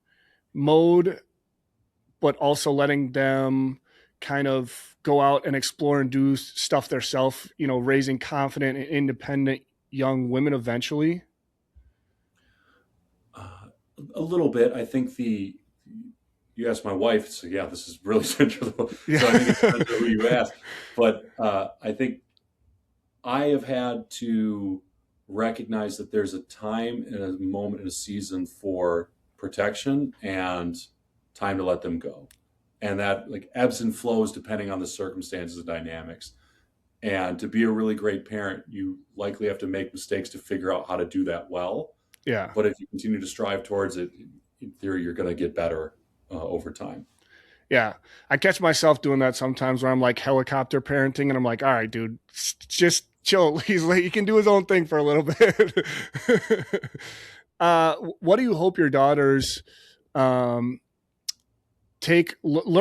mode, but also letting them kind of go out and explore and do stuff themselves, raising confident and independent young women eventually? A little bit. I think you asked my wife, so yeah, this is really central. Yeah. So I think it depends on who you ask. But I think I have had to recognize that there's a time and a moment and a season for protection and time to let them go. And that like ebbs and flows depending on the circumstances and dynamics. And to be a really great parent, you likely have to make mistakes to figure out how to do that well. Yeah. But if you continue to strive towards it, in theory, you're going to get better over time. Yeah. I catch myself doing that sometimes where I'm like helicopter parenting and I'm like, all right, dude, just chill. He's like, he can do his own thing for a little bit. What do you hope your daughters learn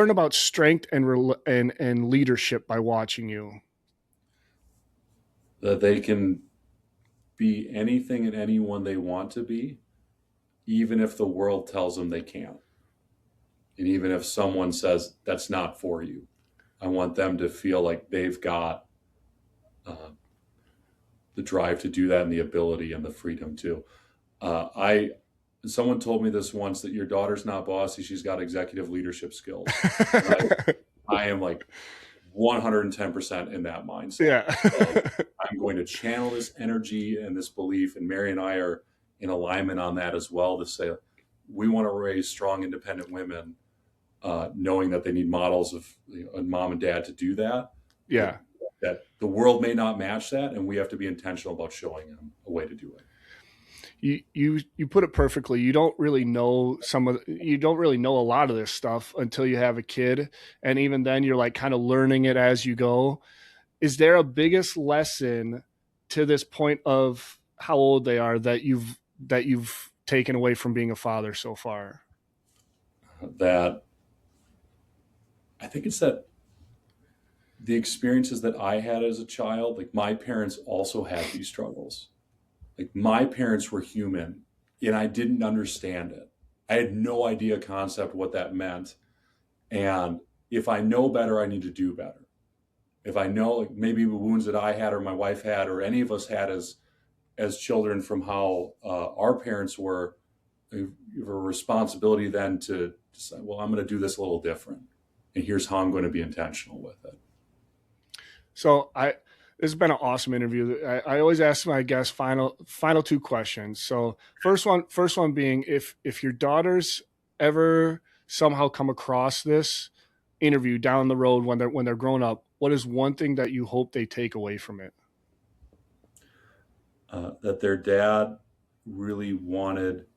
about strength and leadership by watching you? That they can be anything and anyone they want to be, even if the world tells them they can't. And even if someone says that's not for you, I want them to feel like they've got the drive to do that and the ability and the freedom to. Someone told me this once, that your daughter's not bossy, she's got executive leadership skills. I am like 110% in that mindset. Yeah. I'm going to channel this energy and this belief, and Mary and I are in alignment on that as well, to say we want to raise strong, independent women, knowing that they need models of a mom and dad to do that. Yeah. That the world may not match that, and we have to be intentional about showing them a way to do it. You put it perfectly. You don't really know a lot of this stuff until you have a kid, and even then you're like kind of learning it as you go. Is there a biggest lesson to this point of how old they are that you've taken away from being a father so far? That I think it's that the experiences that I had as a child, like my parents also had these struggles. Like my parents were human, and I didn't understand it. I had no idea concept what that meant. And if I know better, I need to do better. If I know like maybe the wounds that I had or my wife had or any of us had as children from how our parents were, you have a responsibility then to decide, well, I'm going to do this a little different. And here's how I'm going to be intentional with it. So this has been an awesome interview. I always ask my guests final two questions. So first one being, if your daughters ever somehow come across this interview down the road when they're grown up, what is one thing that you hope they take away from it? That their dad really wanted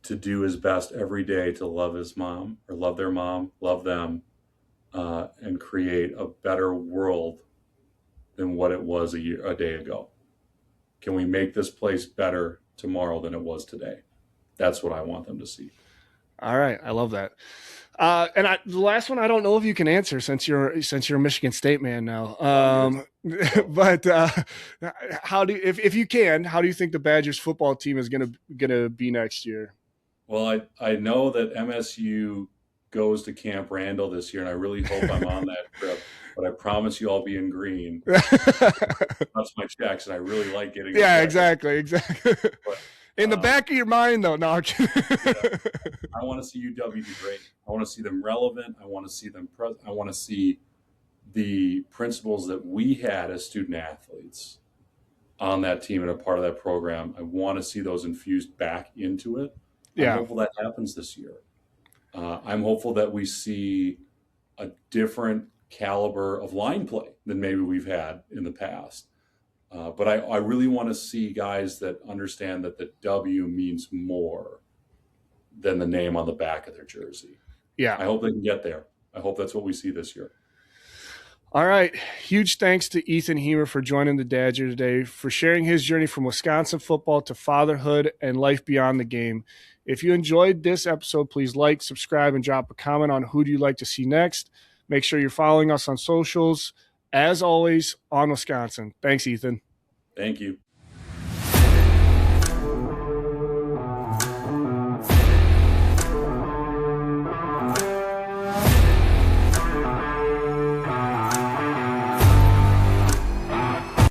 to do his best every day to love his mom, or love their mom, love them, and create a better world than what it was a day ago? Can we make this place better tomorrow than it was today? That's what I want them to see. All right. I love that. And the last one, I don't know if you can answer since you're a Michigan State man now. But if you can, how do you think the Badgers football team is gonna be next year? Well, I know that MSU goes to Camp Randall this year, and I really hope I'm on that trip. But I promise you I'll be in green. That's my checks, and I really like getting. Yeah, exactly. But, in the back of your mind, though, no. Yeah, I want to see UW do great. I want to see them relevant. I want to see them I want to see the principles that we had as student athletes on that team and a part of that program. I want to see those infused back into it. Yeah. I'm hopeful that happens this year. I'm hopeful that we see a different caliber of line play than maybe we've had in the past. But I really want to see guys that understand that the W means more than the name on the back of their jersey. Yeah. I hope they can get there. I hope that's what we see this year. All right. Huge thanks to Ethan Hemer for joining the Dadger today, for sharing his journey from Wisconsin football to fatherhood and life beyond the game. If you enjoyed this episode, please like, subscribe, and drop a comment on who do you like to see next. Make sure you're following us on socials. As always, on Wisconsin. Thanks, Ethan. Thank you.